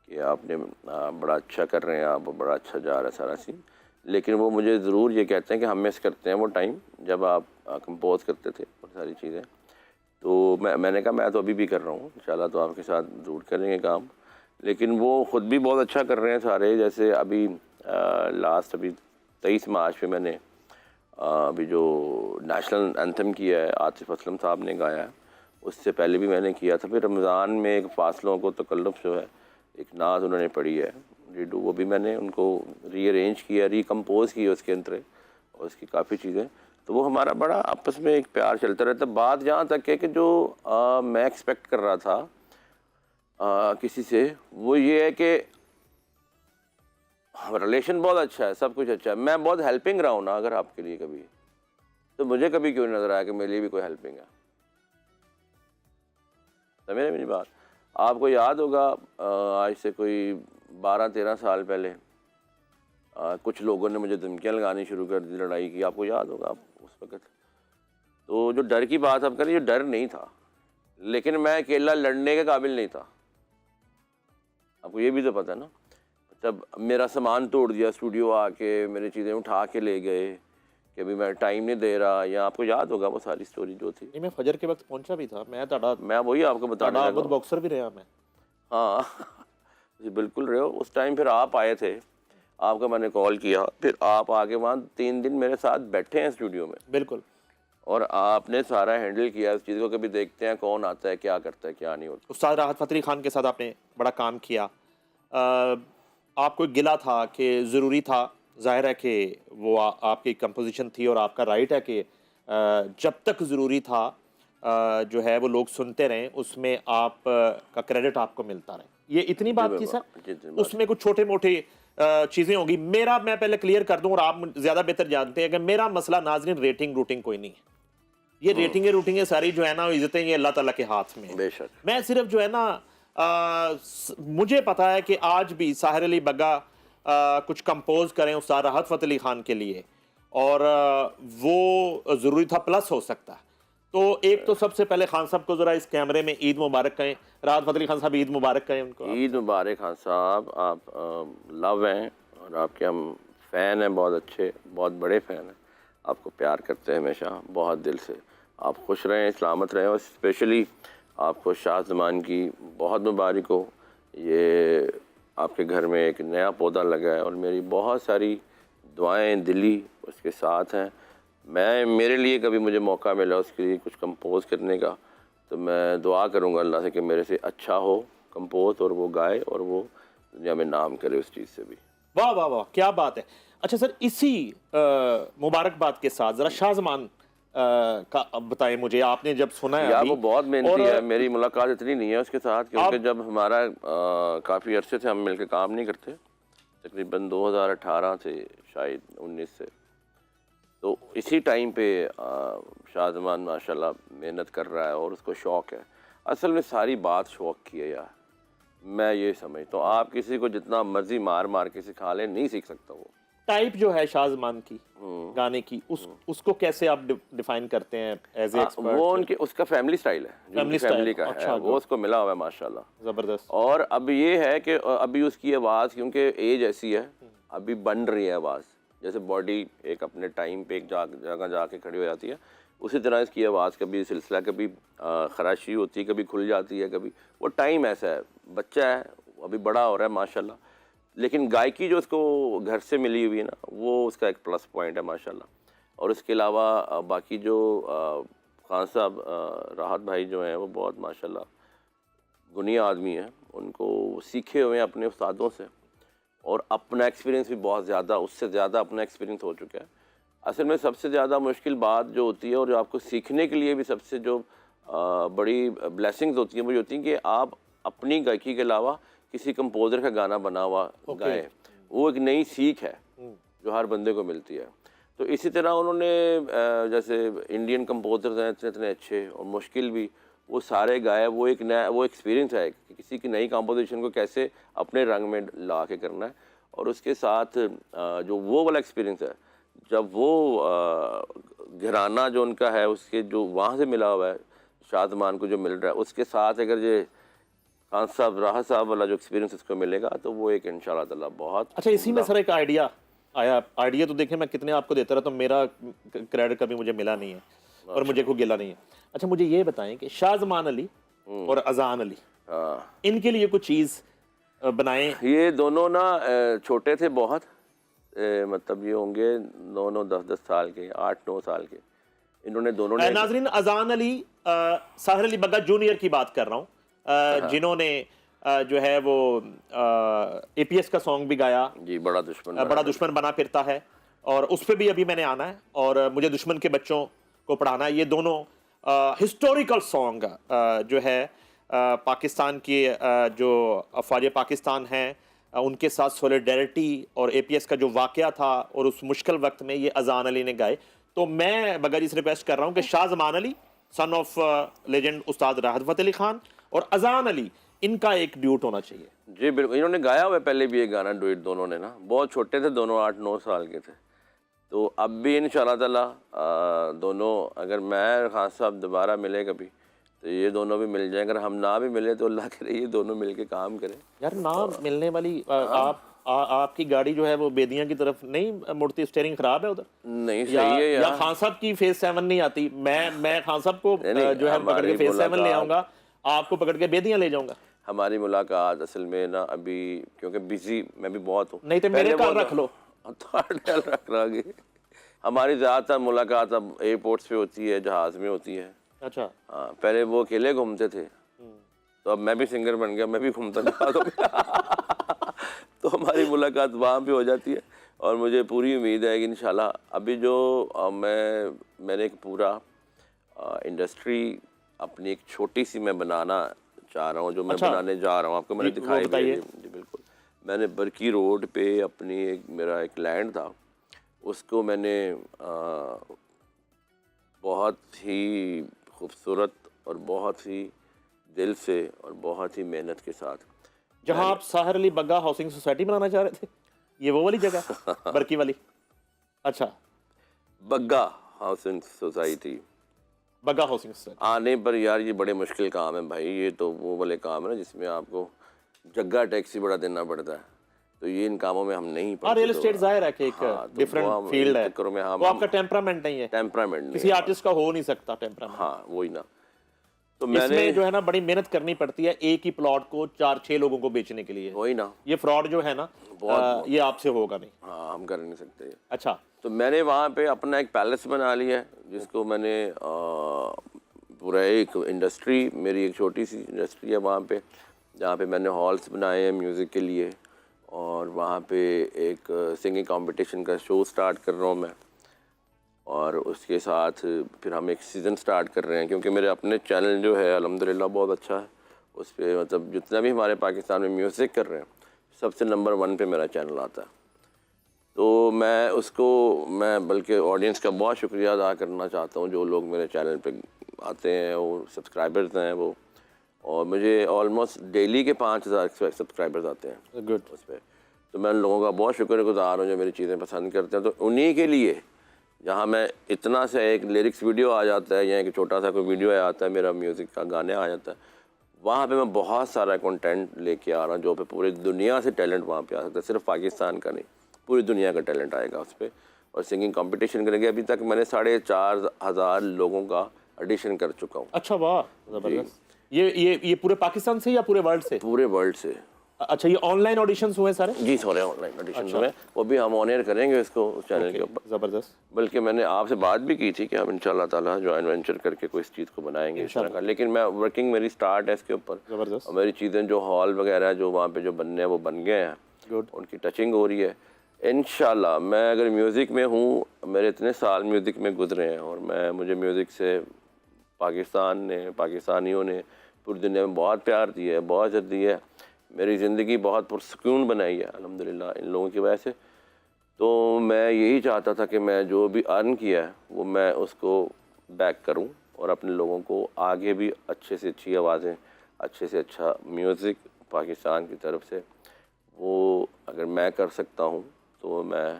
कि आपने बड़ा अच्छा कर रहे हैं, आप बड़ा अच्छा जा रहा है सारा सीन। लेकिन वो मुझे ज़रूर ये कहते हैं कि हम मिस करते हैं वो टाइम जब आप कंपोज करते थे और सारी चीज़ें। तो मैंने कहा मैं तो अभी भी कर रहा हूँ, इंशाल्लाह तो आपके साथ ज़रूर करेंगे काम। लेकिन वो ख़ुद भी बहुत अच्छा कर रहे हैं सारे। जैसे अभी लास्ट अभी 23 मार्च पे मैंने अभी जो नेशनल एंथम किया है आतिफ असलम साहब ने गाया है, उससे पहले भी मैंने किया था। फिर रमज़ान में एक फासलों को तकल्लुफ़ जो है एक नाज उन्होंने पढ़ी है रीडू, वो भी मैंने उनको रीअरेंज किया, रिकम्पोज किया उसके अंदर और उसकी काफ़ी चीज़ें। तो वो हमारा बड़ा आपस में एक प्यार चलता रहता। बात जहाँ तक है कि जो मैं एक्सपेक्ट कर रहा था किसी से, वो ये है कि रिलेशन बहुत अच्छा है, सब कुछ अच्छा है, मैं बहुत हेल्पिंग रहा हूँ ना अगर आपके लिए कभी, तो मुझे कभी क्यों नज़र आया कि मेरे लिए भी कोई हेल्पिंग है? समझ रहे मेरी बात? आपको याद होगा आज से कोई 12-13 साल पहले कुछ लोगों ने मुझे धमकियाँ लगानी शुरू कर दी, लड़ाई की, आपको याद होगा आप उस वक़्त। तो जो डर की बात आप करें, ये डर नहीं था, लेकिन मैं अकेला लड़ने के काबिल नहीं था। आपको ये भी तो पता है ना, जब मेरा सामान तोड़ दिया स्टूडियो आके, मेरी चीज़ें उठा के ले गए कि अभी मैं टाइम नहीं दे रहा, या आपको याद होगा वो सारी स्टोरी जो थी। नहीं, मैं फजर के वक्त पहुंचा भी था, मैं वही आपको बताने लगा हूं। बॉक्सर भी रहा मैं। हाँ जी बिल्कुल रहे हो। उस टाइम फिर आप आए थे, आपका मैंने कॉल किया, फिर आप आके वहाँ 3 दिन मेरे साथ बैठे हैं स्टूडियो में। बिल्कुल। और आपने सारा हैंडल किया इस चीज़ को। कभी देखते हैं कौन आता है, क्या करता है, क्या नहीं होता। उस्ताद राहत फ़तेह अली खान के साथ आपने बड़ा काम किया। आपको एक गिला था कि ज़रूरी था, ज़ाहिर है कि वो आपकी कंपोजिशन थी और आपका राइट है कि जब तक ज़रूरी था जो है वो लोग सुनते रहें, उसमें आप का क्रेडिट आपको मिलता रहे। ये इतनी बात थी सर। उसमें कुछ छोटे मोटे चीज़ें होंगी। मैं पहले क्लियर कर दूं, और आप ज़्यादा बेहतर जानते हैं कि मेरा मसला नाज़रीन रेटिंग रूटिंग कोई नहीं है। ये रेटिंगें सारी जो है ना, इज़्ज़तें ये अल्लाह ताला के हाथ में है। बेशक। मैं सिर्फ जो है ना मुझे पता है कि आज भी साहिर अली बग्गा कुछ कंपोज करें उस्ताद राहत फ़तेह अली खान के लिए, और वो ज़रूरी था प्लस हो सकता है। तो एक तो सबसे पहले खान साहब को ज़रा इस कैमरे में ईद मुबारक कहें। राहत फ़तेह अली खान साहब, ईद मुबारक कहें उनको। ईद मुबारक खान साहब। आप लव हैं और आपके हम फ़ैन हैं, बहुत अच्छे, बहुत बड़े फ़ैन हैं, आपको प्यार करते हैं हमेशा, बहुत दिल से। आप खुश रहें, सलामत रहें, और स्पेशली आपको शाह ज़मान की बहुत मुबारक हो। ये आपके घर में एक नया पौधा लगा है और मेरी बहुत सारी दुआएं दिली उसके साथ हैं। मेरे लिए कभी मुझे मौका मिला उसके लिए कुछ कंपोज करने का, तो मैं दुआ करूँगा अल्लाह से कि मेरे से अच्छा हो कंपोज, और वो गाए और वो दुनिया में नाम करे उस चीज़ से भी। वाह वाह वाह, क्या बात है। अच्छा सर, इसी मुबारकबाद के साथ ज़रा शाह ज़मान का अब बताएं मुझे, आपने जब सुना है यार अभी, वो बहुत मेहनती है। मेरी मुलाकात इतनी नहीं है उसके साथ, क्योंकि जब हमारा काफ़ी अरसे से हम मिलकर काम नहीं करते, तकरीबन 2018 से शायद 19 से, तो इसी टाइम पे शाहजमान माशाल्लाह मेहनत कर रहा है और उसको शौक़ है। असल में सारी बात शौक़ की है यार, मैं ये समझता हूँ। आप किसी को जितना मर्जी मार मार के सिखा लें, नहीं सीख सकता वो। टाइप जो है शाहजमान की गाने की, उसको कैसे आप डिफाइन करते हैं एज ए एक्सपर्ट? वो उनके उसका फैमिली स्टाइल है, जो फैमिली का अच्छा, है, वो उसको मिला हुआ है माशाल्लाह, ज़बरदस्त। और अब ये है कि अभी उसकी आवाज़, क्योंकि एज ऐसी है, अभी बन रही है आवाज़, जैसे बॉडी एक अपने टाइम पे एक जगह जाके खड़ी हो जाती है, उसी तरह इसकी आवाज़ कभी सिलसिला, कभी खराशी होती है, कभी खुल जाती है, कभी वो टाइम ऐसा है। बच्चा है, अभी बड़ा हो रहा है माशाल्लाह, लेकिन गायकी जो उसको घर से मिली हुई है ना, वो उसका एक प्लस पॉइंट है माशाल्लाह। और उसके अलावा बाकी जो खान साहब राहत भाई जो हैं, वो बहुत माशाल्लाह गुनी आदमी हैं, उनको सीखे हुए हैं अपने उस्तादों से, और अपना एक्सपीरियंस भी बहुत ज़्यादा, उससे ज़्यादा अपना एक्सपीरियंस हो चुका है। असल में सबसे ज़्यादा मुश्किल बात जो होती है, और जो आपको सीखने के लिए भी सबसे जो बड़ी ब्लेसिंग्स होती हैं, वो ये होती हैं कि आप अपनी गायकी के अलावा किसी कंपोज़र का गाना बना हुआ गाएं। वो एक नई सीख है जो हर बंदे को मिलती है। तो इसी तरह उन्होंने जैसे इंडियन कंपोज़र्स हैं इतने इतने अच्छे और मुश्किल भी, वो सारे गाए। वो एक नया वो एक्सपीरियंस है कि किसी की नई कंपोजिशन को कैसे अपने रंग में ला के करना है। और उसके साथ जो वो वाला एक्सपीरियंस है, जब वो घराना जो उनका है, उसके जो वहाँ से मिला हुआ है, शाहजमान को जो मिल रहा है, उसके साथ अगर ये खान साहब राहत साहब वाला जो एक्सपीरियंस इसको मिलेगा, तो वो एक इंशाल्लाह ताला बहुत अच्छा। इसी में सर एक आइडिया आया। आइडिया तो देखें मैं कितने आपको देता रहा, तो मेरा क्रेडिट कभी मुझे मिला नहीं है और मुझे कोई गिला नहीं है। अच्छा, मुझे ये बताएं कि शाहजमान अली और अजान अली, इनके लिए कुछ चीज़ बनाएं। ये दोनों ना छोटे थे बहुत, मतलब ये होंगे 9-9 10-10 साल के, 8-9 साल के। इन्होंने दोनों ने, नाजरीन, अजान अली साहिर अली बग्गा जूनियर की बात कर रहा हूँ, जिन्होंने जो है वो APS का सॉन्ग भी गाया जी, बड़ा दुश्मन बना फिरता है, और उस पर भी अभी मैंने आना है, और मुझे दुश्मन के बच्चों को पढ़ाना है। ये दोनों हिस्टोरिकल सॉन्ग जो है पाकिस्तान की जो अफवाज पाकिस्तान हैं उनके साथ सॉलिडेरिटी और APS का जो वाक़या था, और उस मुश्किल वक्त में ये अजान अली ने गाए। तो मैं बग्गा जी से रिक्वेस्ट कर रहा हूँ कि Shahzaman Ali, son of legend उस्ताद राहत फ़तेह अली खान, और अजान अली, इनका एक ड्यूट होना चाहिए। जी बिल्कुल, इन्होंने गाया हुआ है पहले भी एक गाना डुएट, दोनों ने ना, बहुत छोटे थे दोनों, 8-9 साल के थे। तो अब भी इंशाल्लाह ताला दोनों, अगर मैं और खान साहब दोबारा मिले कभी तो ये दोनों भी मिल जाएं, अगर हम ना भी मिले तो अल्लाह करे ये दोनों मिल के काम करें। यार ना मिलने वाली आपकी गाड़ी जो है वो बेदियां की तरफ नहीं मुड़ती, स्टीयरिंग खराब है उधर? नहीं सही या, है यार। या खान साहब की फेस 7 नहीं आती, मैं खान साहब को नहीं, जो है पकड़ के फेस 7 ले मुलाकात- आऊंगा, आपको पकड़ के बेदियां ले जाऊंगा। हमारी मुलाकात असल में ना अभी, क्योंकि बिजी मैं भी बहुत हूँ, नहीं तो मेरे घर रख लो। रख लागे। हमारी ज़्यादातर मुलाकात अब एयरपोर्ट्स पे होती है, जहाज में होती है। अच्छा। हाँ, पहले वो अकेले घूमते थे, तो अब मैं भी सिंगर बन गया, मैं भी घूमता था। तो हमारी मुलाकात वहाँ पे हो जाती है और मुझे पूरी उम्मीद है कि इंशाल्लाह अभी जो मैंने एक पूरा इंडस्ट्री अपनी एक छोटी सी मैं बनाना चाह रहा हूँ, जो मैं अच्छा। बनाने जा रहा हूँ, आपको मैंने जी, वो दिखाई भी बताइए। है। जी बिल्कुल, मैंने बरकी रोड पे अपनी मेरा एक लैंड था, उसको मैंने बहुत ही खूबसूरत और बहुत ही दिल से और बहुत ही मेहनत के साथ, जहां आप साहिर अली बग्गा हाउसिंग सोसाइटी बनाना चाह रहे थे, ये वो वाली जगह बरकी वाली? अच्छा, Bagga housing society Bagga housing society. आने पर यार ये बड़े मुश्किल काम है भाई, ये तो वो वाले काम है ना जिसमें आपको जगह टैक्स ही बड़ा देना पड़ता है, तो ये इन कामों में हम नहीं पड़ते। रियल एस्टेट जाहिर है कि एक हाँ, तो डिफरेंट वो हम फील्ड इन है, चक्करों में वो आपका टेम्परामेंट नहीं है, टेम्परामेंट किसी आर्टिस्ट का हो नहीं सकता टेम्परामेंट। हाँ वही ना, तो मैंने इसमें जो है ना बड़ी मेहनत करनी पड़ती है एक ही प्लॉट को 4-6 लोगों को बेचने के लिए। वही ना, ये फ्रॉड जो है ना ये आपसे होगा नहीं। हाँ हम कर नहीं सकते। अच्छा, तो मैंने वहाँ पे अपना एक पैलेस बना लिया है, जिसको मैंने पूरा एक इंडस्ट्री, मेरी एक छोटी सी इंडस्ट्री है वहाँ पे, जहाँ पे मैंने हॉल्स बनाए हैं म्यूज़िक के लिए, और वहाँ पे एक सिंगिंग कंपटीशन का शो स्टार्ट कर रहा हूँ मैं, और उसके साथ फिर हम एक सीज़न स्टार्ट कर रहे हैं, क्योंकि मेरे अपने चैनल जो है अल्हम्दुलिल्लाह बहुत अच्छा है, उस पर मतलब जितना भी हमारे पाकिस्तान में म्यूज़िक कर रहे हैं सबसे नंबर 1 पे मेरा चैनल आता है। तो मैं बल्कि ऑडियंस का बहुत शुक्रिया अदा करना चाहता हूँ, जो लोग मेरे चैनल पे आते हैं और सब्सक्राइबर्स हैं वो, और मुझे ऑलमोस्ट डेली के 5000 सब्सक्राइबर्स आते हैं गुड। उस पर। तो मैं उन लोगों का बहुत शुक्रगुजार हूँ जो मेरी चीज़ें पसंद करते हैं। तो उन्हीं के लिए जहाँ मैं इतना सा एक लिरिक्स वीडियो आ जाता है या एक छोटा सा कोई वीडियो आ जाता है, मेरा म्यूज़िक का गाने आ जाता है, वहाँ पे मैं बहुत सारा कंटेंट लेके आ रहा हूँ, जो पे पूरी दुनिया से टैलेंट वहाँ पे आ सकता है, सिर्फ पाकिस्तान का नहीं, पूरी दुनिया का टैलेंट आएगा उस पर। और सिंगिंग कंपटीशन करेंगे। अभी तक मैंने 4500 लोगों का ऑडिशन कर चुका हूँ। अच्छा, वाह, जबरदस्त। ये पूरे पाकिस्तान से या पूरे वर्ल्ड से? पूरे वर्ल्ड से। अच्छा, ये ऑनलाइन ऑडिशंस हुए सारे? जी सारे ऑनलाइन ऑडिशन हुए, वो भी हम ऑन एयर करेंगे इसको चैनल के ऊपर। जबरदस्त। बल्कि मैंने आपसे बात भी की थी कि हम इंशाल्लाह ताला जॉइंट वेंचर करके कोई इस चीज़ को बनाएंगे इस तरह का, लेकिन मैं वर्किंग मेरी स्टार्ट है इसके ऊपर। जबरदस्त। और मेरी चीज़ें जो हॉल वगैरह जो वहाँ पे जो बनने हैं वो बन गए हैं, गुड। उनकी टचिंग हो रही है। इंशाल्लाह मैं अगर म्यूज़िक में हूँ, मेरे इतने साल म्यूज़िक में गुजरे हैं और मुझे म्यूज़िक से पाकिस्तान ने, पाकिस्तानियों ने पूरी दुनिया में बहुत प्यार दिया है, बहुत इज़्ज़त दी है, मेरी ज़िंदगी बहुत पुरसुकून बनाई है अल्हम्दुलिल्लाह इन लोगों की वजह से। तो मैं यही चाहता था कि मैं जो भी अर्न किया है वो मैं उसको बैक करूं और अपने लोगों को आगे भी अच्छे से अच्छी आवाज़ें, अच्छे से अच्छा म्यूज़िक पाकिस्तान की तरफ से वो अगर मैं कर सकता हूं तो मैं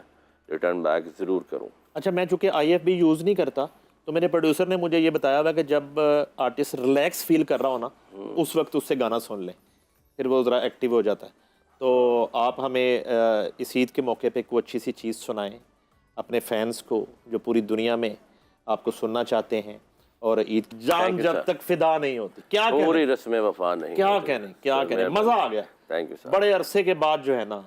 रिटर्न बैक ज़रूर करूं। अच्छा, मैं चूँकि IFB यूज़ नहीं करता, तो मेरे प्रोड्यूसर ने मुझे ये बताया हुआ कि जब आर्टिस्ट रिलैक्स फील कर रहा हो ना, उस वक्त उससे गाना सुन लें, फिर वो ज़रा एक्टिव हो जाता है। तो आप हमें इस ईद के मौके पे कोई अच्छी सी चीज़ सुनाएं अपने फैंस को, जो पूरी दुनिया में आपको सुनना चाहते हैं, और ईद जान जब तक फिदा नहीं होती। क्या पूरी रस्में वफा नहीं, क्या कहने, मज़ा आ गया। Thank you sir. बड़े अरसे के बाद जो है ना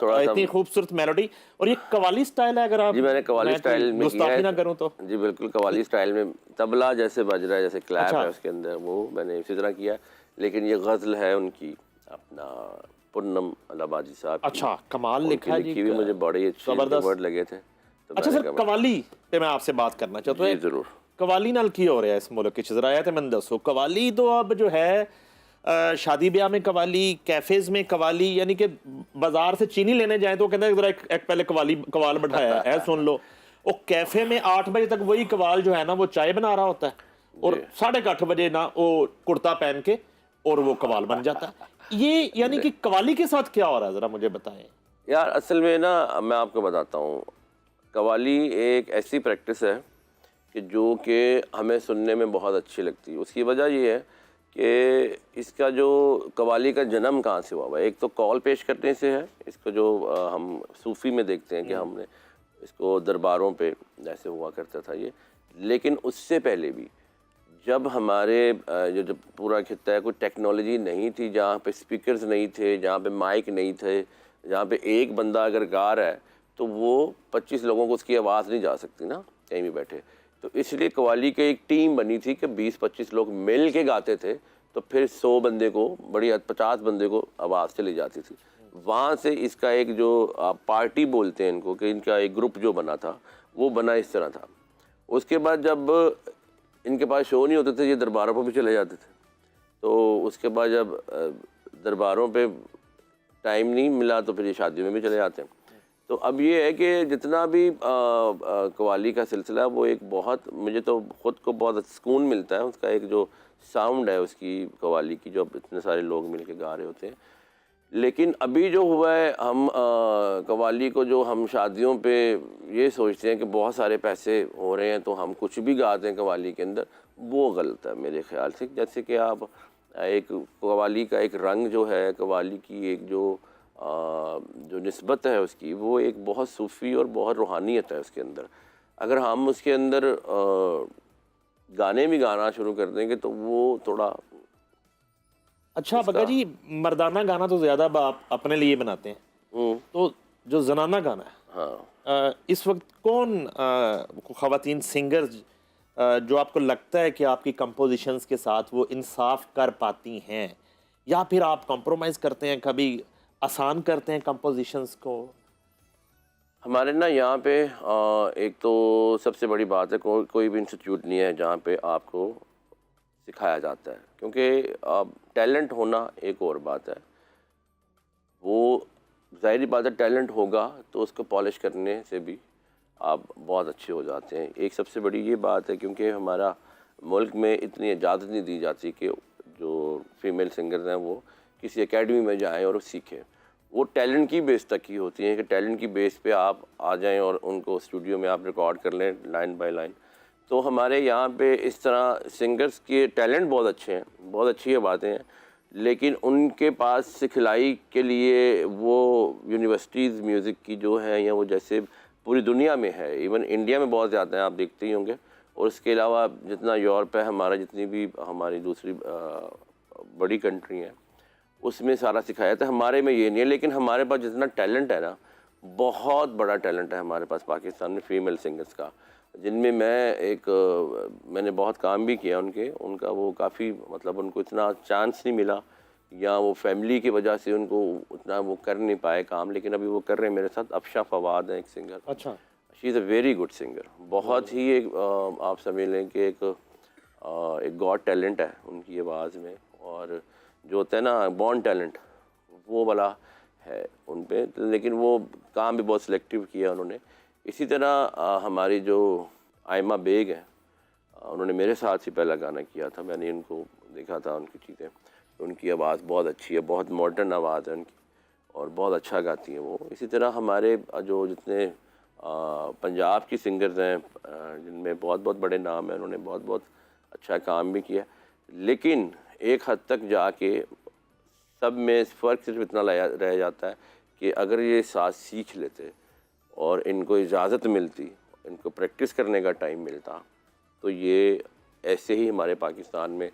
थोड़ा इतनी खूबसूरत मेलोडी, और ये कवाली स्टाइल है। अगर आप जी मैंने कवाली स्टाइल में गुस्ताखी ना करूं तो जी बिल्कुल कवाली स्टाइल में तबला जैसे बज रहा है, जैसे क्लैप है उसके अंदर, वो मैंने इसी तरह किया। लेकिन ये गज़ल है उनकी, अपना पूनम अलाहाबादी साहब। अच्छा, कमाल लिखा है जी, लिखी हुई मुझे बड़े अच्छे वर्ड लगे थे। तो अच्छा सर, कवाली पे मैं आपसे बात करना चाहता हूँ। जरूर। कवाली नाल की हो रहा है इस मुल्क की चीज़ आया थे, मैंने दसो कवाली तो अब जो है शादी ब्याह में कवाली, कैफेज में कवाली, यानी कि बाजार से चीनी लेने जाए तो कहते हैं जरा एक पहले कवाल बैठाया है सुन लो। वो कैफे में 8 बजे तक वही कवाल जो है ना वो चाय बना रहा होता है, और 8:30 बजे ना वो कुर्ता पहन के और वो कवाल बन जाता है। ये यानी कि कवाली के साथ क्या हो रहा है, ज़रा मुझे बताएं। यार असल में ना मैं आपको बताता हूँ, कवाली एक ऐसी प्रैक्टिस है कि जो कि हमें सुनने में बहुत अच्छी लगती है। उसकी वजह ये है कि इसका जो कवाली का जन्म कहाँ से हुआ है। एक तो कौल पेश करने से है, इसको जो हम सूफ़ी में देखते हैं कि हमने इसको दरबारों पे जैसे हुआ करता था ये। लेकिन उससे पहले भी जब हमारे जो पूरा खित्ता है, कोई टेक्नोलॉजी नहीं थी, जहाँ पे स्पीकर्स नहीं थे, जहाँ पे माइक नहीं थे, जहाँ पे एक बंदा अगर गा रहा है तो वो 25 लोगों को उसकी आवाज़ नहीं जा सकती ना कहीं भी बैठे। तो इसलिए कवाली की एक टीम बनी थी कि 20-25 लोग मिल के गाते थे, तो फिर 100 बंदे को, बड़ी 50 बंदे को आवाज़ चली जाती थी। वहाँ से इसका एक जो पार्टी बोलते हैं इनको, कि इनका एक ग्रुप जो बना था वो बना इस तरह था। उसके बाद जब इनके पास शो नहीं होते थे, ये दरबारों पर भी चले जाते थे। तो उसके बाद जब दरबारों पे टाइम नहीं मिला तो फिर ये शादियों में भी चले जाते हैं। तो अब ये है कि जितना भी कव्वाली का सिलसिला, वो एक बहुत, मुझे तो ख़ुद को बहुत सुकून मिलता है। उसका एक जो साउंड है उसकी कव्वाली की, जो इतने सारे लोग मिल के गा रहे होते हैं। लेकिन अभी जो हुआ है, हम कव्वाली को जो हम शादियों पे ये सोचते हैं कि बहुत सारे पैसे हो रहे हैं तो हम कुछ भी गाते हैं कव्वाली के अंदर, वो गलत है मेरे ख्याल से। जैसे कि आप एक कव्वाली का एक रंग जो है, कव्वाली की एक जो निस्बत है उसकी, वो एक बहुत सूफ़ी और बहुत रूहानियत है उसके अंदर। अगर हम उसके अंदर गाने भी गाना शुरू कर देंगे तो वो थोड़ा अच्छा बग्गा जी, मर्दाना गाना तो ज़्यादा आप अपने लिए बनाते हैं, तो जो जनाना गाना है, हाँ, इस वक्त कौन ख़वातीन सिंगर्स जो आपको लगता है कि आपकी कंपोजिशंस के साथ वो इंसाफ कर पाती हैं, या फिर आप कॉम्प्रोमाइज़ करते हैं, कभी आसान करते हैं कंपोजिशंस को? हमारे ना यहाँ पे एक तो सबसे बड़ी बात है, कोई भी इंस्टीट्यूट नहीं है जहाँ पे आपको सिखाया जाता है। क्योंकि टैलेंट होना एक और बात है, वो ज़ाहिरी बात है, टैलेंट होगा तो उसको पॉलिश करने से भी आप बहुत अच्छे हो जाते हैं। एक सबसे बड़ी ये बात है, क्योंकि हमारा मुल्क में इतनी इजाज़त नहीं दी जाती कि जो फीमेल सिंगर्स हैं वो किसी एकेडमी में जाएं और सीखें। वो टैलेंट की बेस तक ही होती हैं कि टैलेंट की बेस पे आप आ जाएं और उनको स्टूडियो में आप रिकॉर्ड कर लें लाइन बाय लाइन। तो हमारे यहाँ पे इस तरह सिंगर्स के टैलेंट बहुत अच्छे हैं, बहुत अच्छी बातें हैं, लेकिन उनके पास सिखलाई के लिए वो यूनिवर्सिटीज़ म्यूज़िक की जो हैं, या वो जैसे पूरी दुनिया में है, इवन इंडिया में बहुत ज़्यादा हैं, आप देखते ही होंगे। और इसके अलावा जितना यूरोप है हमारा, जितनी भी हमारी दूसरी बड़ी कंट्री हैं, उसमें सारा सिखाया था। हमारे में ये नहीं है, लेकिन हमारे पास जितना टैलेंट है ना, बहुत बड़ा टैलेंट है हमारे पास पाकिस्तान में फ़ीमेल सिंगर्स का, जिनमें मैंने बहुत काम भी किया उनका वो काफ़ी, मतलब उनको इतना चांस नहीं मिला, या वो फैमिली की वजह से उनको उतना वो कर नहीं पाए काम, लेकिन अभी वो कर रहे हैं मेरे साथ। अफशा फवाद है एक सिंगर। अच्छा, she is a very good singer, बहुत ही एक आप समझ लें कि एक गॉड टैलेंट है उनकी आवाज़ में, और जो होता है ना बॉर्न टैलेंट, वो वाला है उन पे। लेकिन वो काम भी बहुत सिलेक्टिव किया उन्होंने। इसी तरह हमारी जो आयमा बेग हैं, उन्होंने मेरे साथ ही पहला गाना किया था। मैंने उनको देखा था, उनकी चीज़ें, उनकी आवाज़ बहुत अच्छी है, बहुत मॉडर्न आवाज़ है उनकी, और बहुत अच्छा गाती हैं वो। इसी तरह हमारे जो जितने पंजाब की सिंगर्स हैं, जिनमें बहुत बहुत बड़े नाम हैं, उन्होंने बहुत बहुत अच्छा काम भी किया। लेकिन एक हद तक जाके सब में फ़र्क सिर्फ इतना रह जाता है कि अगर ये साथ सीख लेते और इनको इजाज़त मिलती, इनको प्रैक्टिस करने का टाइम मिलता, तो ये ऐसे ही हमारे पाकिस्तान में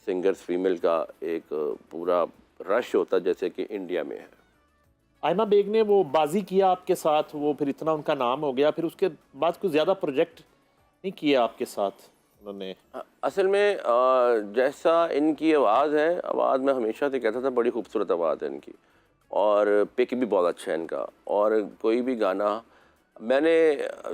सिंगर्स फीमेल का एक पूरा रश होता जैसे कि इंडिया में है। आयमा बेग ने वो बाजी किया आपके साथ, वो फिर इतना उनका नाम हो गया, फिर उसके बाद कुछ ज़्यादा प्रोजेक्ट नहीं किया आपके साथ उन्होंने? असल में जैसा इनकी आवाज़ है, आवाज़ में हमेशा से कहता था बड़ी खूबसूरत आवाज़ है इनकी, और पिक भी बहुत अच्छा है इनका। और कोई भी गाना मैंने,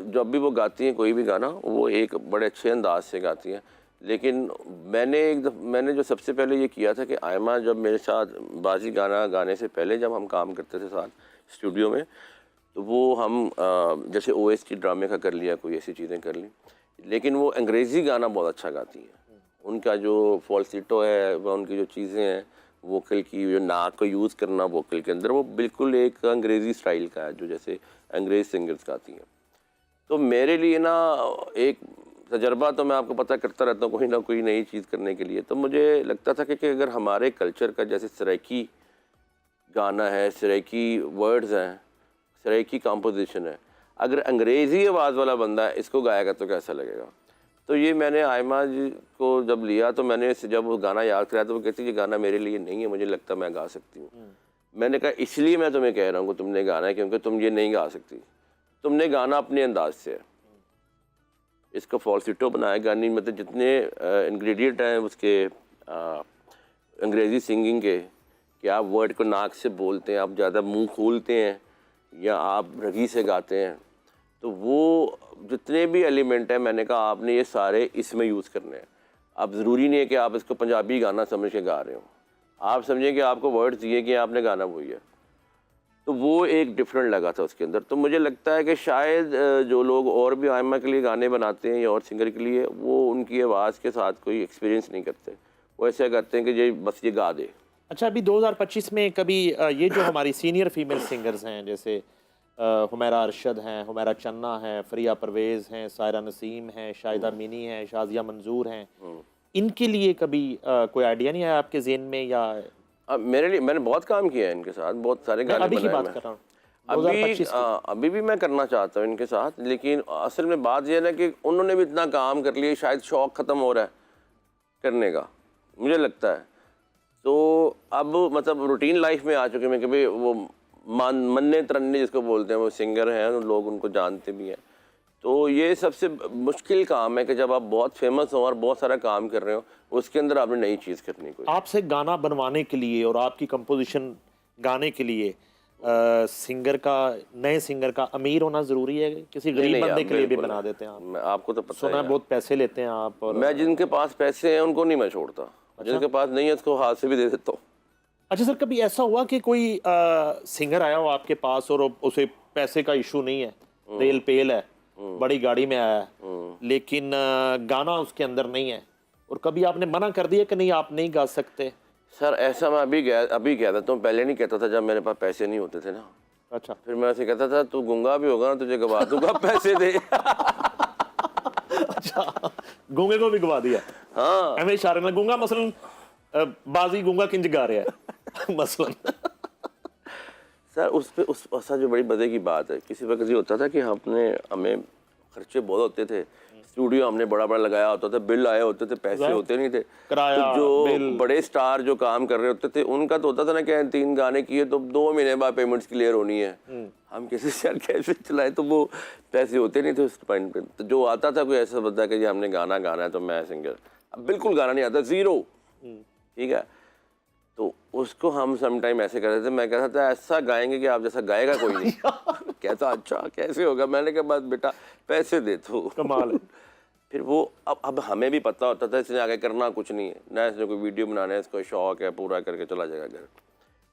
जब भी वो गाती हैं कोई भी गाना, वो एक बड़े अच्छे अंदाज से गाती हैं। लेकिन मैंने जो सबसे पहले ये किया था कि आयमा जब मेरे साथ बाजी गाना गाने से पहले जब हम काम करते थे साथ स्टूडियो में, तो वो हम जैसे OST ड्रामे का कर लिया, कोई ऐसी चीज़ें कर ली। लेकिन वो अंग्रेज़ी गाना बहुत अच्छा गाती हैं, उनका जो फॉल्सिटो है, वह उनकी जो चीज़ें हैं वोकल की, जो नाक को यूज़ करना वोकल के अंदर, वो बिल्कुल एक अंग्रेज़ी स्टाइल का है, जो जैसे अंग्रेज़ सिंगर्स गाती हैं। तो मेरे लिए ना एक तजर्बा तो मैं आपको पता करता रहता हूँ कोई ना कोई नई चीज़ करने के लिए। तो मुझे लगता था कि अगर हमारे कल्चर का जैसे सराइकी गाना है, सराइकी वर्ड्स हैं, सराइकी कंपोजिशन है, अगर अंग्रेज़ी आवाज़ वाला बंदा इसको गाएगा तो कैसा लगेगा। तो ये मैंने आयमा जी को जब लिया तो मैंने जब वो गाना याद कराया तो वो कहती ये गाना मेरे लिए नहीं है, मुझे लगता मैं गा सकती हूँ। मैंने कहा इसलिए मैं तुम्हें कह रहा हूँ कि तुमने गाना है, क्योंकि तुम ये नहीं गा सकती, तुमने गाना अपने अंदाज से है। इसका फॉल्सिटो बनाया गाने, मतलब जितने इंग्रेडिएंट हैं उसके अंग्रेज़ी सिंगिंग के, कि आप वर्ड को नाक से बोलते हैं, आप ज़्यादा मुंह खोलते हैं या आप रगी से गाते हैं, तो वो जितने भी एलिमेंट हैं मैंने कहा आपने ये सारे इसमें यूज़ करने हैं। अब ज़रूरी नहीं है कि आप इसको पंजाबी गाना समझ के गा रहे हो, आप समझें कि आपको वर्ड्स दिए कि आपने गाना वही है। तो वो एक डिफरेंट लगा था उसके अंदर। तो मुझे लगता है कि शायद जो लोग और भी आयमा के लिए गाने बनाते हैं या और सिंगर के लिए, वो उनकी आवाज़ के साथ कोई एक्सपीरियंस नहीं करते, वो ऐसा करते हैं कि ये बस ये गा दे। अच्छा, अभी 2025 में कभी ये जो हमारी सीनियर फीमेल सिंगर्स हैं, जैसे हुमैरा अरशद हैं, हुमैरा चन्ना हैं, फरिया परवेज़ हैं, सायरा नसीम हैं, शाहिदा मिनी हैं, शाजिया मंजूर हैं, इनके लिए कभी कोई आइडिया नहीं आया आपके ज़हन में? या अब मेरे लिए मैंने बहुत काम किया है इनके साथ, बहुत सारे गाने अभी की बनाए बात मैं। कर रहा हूँ 2025 की। अभी भी मैं करना चाहता हूँ इनके साथ, लेकिन असल में बात यह है ना कि उन्होंने भी इतना काम कर लिया, शायद शौक़ ख़त्म हो रहा है करने का, मुझे लगता है। तो अब मतलब रूटीन लाइफ में आ चुके हैं कि भाई वो मन्ने तरन्ने जिसको बोलते हैं, वो सिंगर हैं, लोग उनको जानते भी हैं। तो ये सबसे मुश्किल काम है कि जब आप बहुत फेमस हो और बहुत सारा काम कर रहे हो, उसके अंदर आपने नई चीज़ करनी कोई। आपसे गाना बनवाने के लिए और आपकी कंपोजिशन गाने के लिए सिंगर का, नए सिंगर का अमीर होना ज़रूरी है? किसी गरीब नहीं, बंदे आप के लिए भी बिल्कुल बना देते हैं आप? आपको तो पता सुना है है बहुत पैसे लेते हैं आप। और मैं जिनके पास पैसे हैं उनको नहीं मैं छोड़ता, जिनके पास नहीं है उसको हाथ से भी दे देता हूँ। अच्छा सर, कभी ऐसा हुआ कि कोई सिंगर आया हो आपके पास और उसे पैसे का इशू नहीं है, रेल पेल है, बड़ी गाड़ी में आया है, लेकिन गाना उसके अंदर नहीं है, और कभी आपने मना कर दिया कि नहीं आप नहीं गा सकते? सर ऐसा मैं अभी कहता था, पहले नहीं कहता था जब मेरे पास पैसे नहीं होते थे ना। अच्छा। फिर मैं ऐसे कहता था तू गूंगा भी होगा ना तुझे गवा दूंगा, पैसे दे। अच्छा, गूंगे को भी गवा दिया? हाँ एवं इशारे में गूंगा, मसलन बाजी गूंगा किंज गा रहा है मसलन। सर उस पे उस ऐसा जो बड़ी मज़े की बात है, किसी वक्त ये होता था कि हमें खर्चे बहुत होते थे, स्टूडियो हमने बड़ा बड़ा लगाया होता था, बिल आए होते थे, पैसे होते नहीं थे। किराया, तो जो बिल। बड़े स्टार जो काम कर रहे होते थे उनका तो होता था ना कि 3 गाने किए तो 2 महीने बाद पेमेंट्स क्लियर होनी है, हम कैसे शेयर कैसे चलाए, तो वो पैसे होते नहीं थे उस पॉइंट पे। तो जो आता था कोई ऐसा बता कि जी हमने गाना गाना है तो मैं सिंगर, अब बिल्कुल गाना नहीं आता, ज़ीरो, ठीक है, तो उसको हम समटाइम ऐसे करते थे, मैं कहता था ऐसा गाएंगे कि आप जैसा गाएगा कोई नहीं। कहता अच्छा कैसे होगा, मैंने कहा बस बेटा पैसे दे तो कमाल है। फिर वो अब हमें भी पता होता था इसने आगे करना कुछ नहीं है ना, इसने कोई वीडियो बनाना है, इसको शौक है, पूरा करके चला जाएगा घर।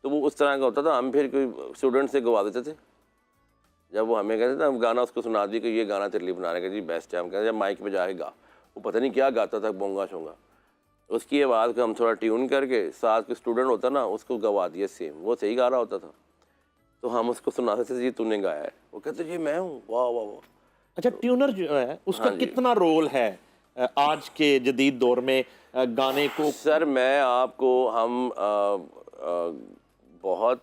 तो वो उस तरह का होता था। हम फिर कोई स्टूडेंट से गवा देते थे, जब वो हमें कहते थे हम गाना उसको सुना दी कि ये गाना तेरे लिए बनाने का जी बेस्ट है, हम कहते जब माइक पे जाके गा, वो पता नहीं क्या गाता था, बोंगा शोंगा, उसकी आवाज़ को हम थोड़ा ट्यून करके साथ के स्टूडेंट होता ना उसको गवा दिया सेम, वो सही गा रहा होता था, तो हम उसको सुनाते थे जी तूने गाया है, वो कहते जी मैं हूँ, वाह वाह वाह। अच्छा, ट्यूनर जो है उसका हाँ जी। कितना रोल है आज के जदीद दौर में गाने को? सर मैं आपको बहुत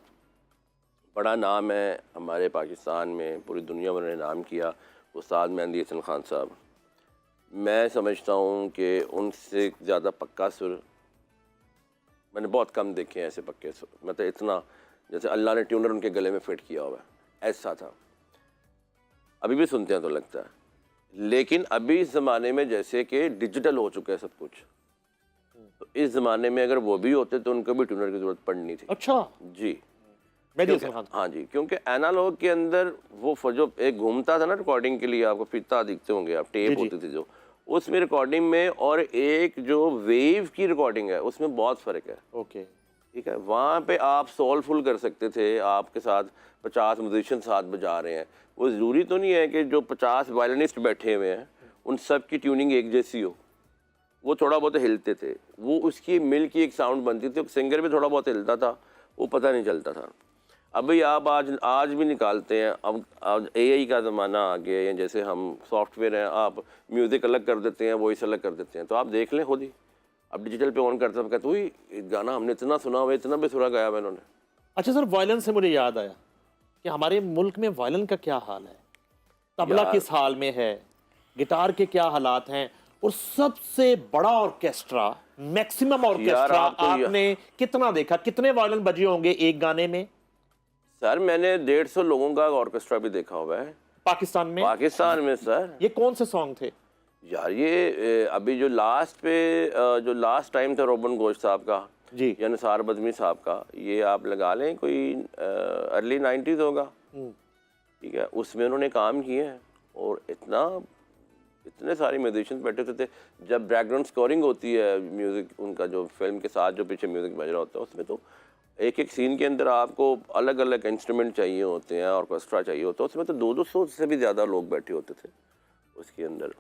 बड़ा नाम है हमारे पाकिस्तान में, पूरी दुनिया में उन्होंने नाम किया, उस्ताद मेहंदी हसन खान साहब। मैं समझता हूँ कि उनसे ज़्यादा पक्का सुर मैंने बहुत कम देखे हैं, ऐसे पक्के सुर, मतलब इतना जैसे अल्लाह ने ट्यूनर उनके गले में फिट किया हुआ है, ऐसा था। अभी भी सुनते हैं तो लगता है, लेकिन अभी इस ज़माने में जैसे कि डिजिटल हो चुका है सब कुछ, तो इस ज़माने में अगर वो भी होते तो उनको भी ट्यूनर की ज़रूरत पड़नी थी। अच्छा, जी मेहंदी हसन खान। हाँ जी, क्योंकि एनालॉग के अंदर वो जो एक घूमता था ना रिकॉर्डिंग के लिए, आपको फीता दिखते होंगे आप, टेप होती थी जो, उसमें रिकॉर्डिंग में और एक जो वेव की रिकॉर्डिंग है उसमें बहुत फ़र्क है। ओके, ठीक है, वहाँ पे आप सोलफुल कर सकते थे, आपके साथ 50 म्यूजिशियन साथ बजा रहे हैं, वो ज़रूरी तो नहीं है कि जो 50 वायलिनिस्ट बैठे हुए हैं उन सब की ट्यूनिंग एक जैसी हो, वो थोड़ा बहुत हिलते थे, वो उसकी मिल की एक साउंड बनती थी, सिंगर भी थोड़ा बहुत हिलता था, वो पता नहीं चलता था। अभी आप आज भी निकालते हैं, अब एआई का ज़माना आ गया है, जैसे हम सॉफ्टवेयर हैं, आप म्यूज़िक अलग कर देते हैं, वॉइस अलग कर देते हैं, तो आप देख लें खुद ही। अब डिजिटल पे ऑन करते हैं, कहते हुई गाना हमने इतना सुना हुआ, इतना बेसुरा गाया हुआ इन्होंने। अच्छा सर, वायलेंस से मुझे याद आया कि हमारे मुल्क में वायलिन का क्या हाल है, तबला यार- किस हाल में है, गिटार के क्या हालात हैं, और सबसे बड़ा ऑर्केस्ट्रा, मैक्सिमम ऑर्केस्ट्रा आप तो आपने कितना देखा? कितने वायलिन बजे होंगे एक गाने में सर मैंने 150 लोगों का ऑर्केस्ट्रा भी देखा हुआ है पाकिस्तान में? पाकिस्तान में सर। ये कौन से सॉन्ग थे? यार ये अभी जो लास्ट टाइम था रोबन गोश साहब का जी। या निसार बदमी साहब का, ये आप लगा लें कोई अर्ली 90s होगा, ठीक है, उसमें उन्होंने काम किए हैं। और इतने सारे म्यूजिशियंस बैठे होते थे, जब बैकग्राउंड स्कोरिंग होती है म्यूज़िक उनका, जो फिल्म के साथ जो पीछे म्यूज़िक बज रहा होता है, उसमें तो एक एक सीन के अंदर आपको अलग अलग इंस्ट्रूमेंट चाहिए होते हैं, ऑर्केस्ट्रा चाहिए होता है, उसमें तो 200 से भी ज़्यादा लोग बैठे होते थे उसके अंदर।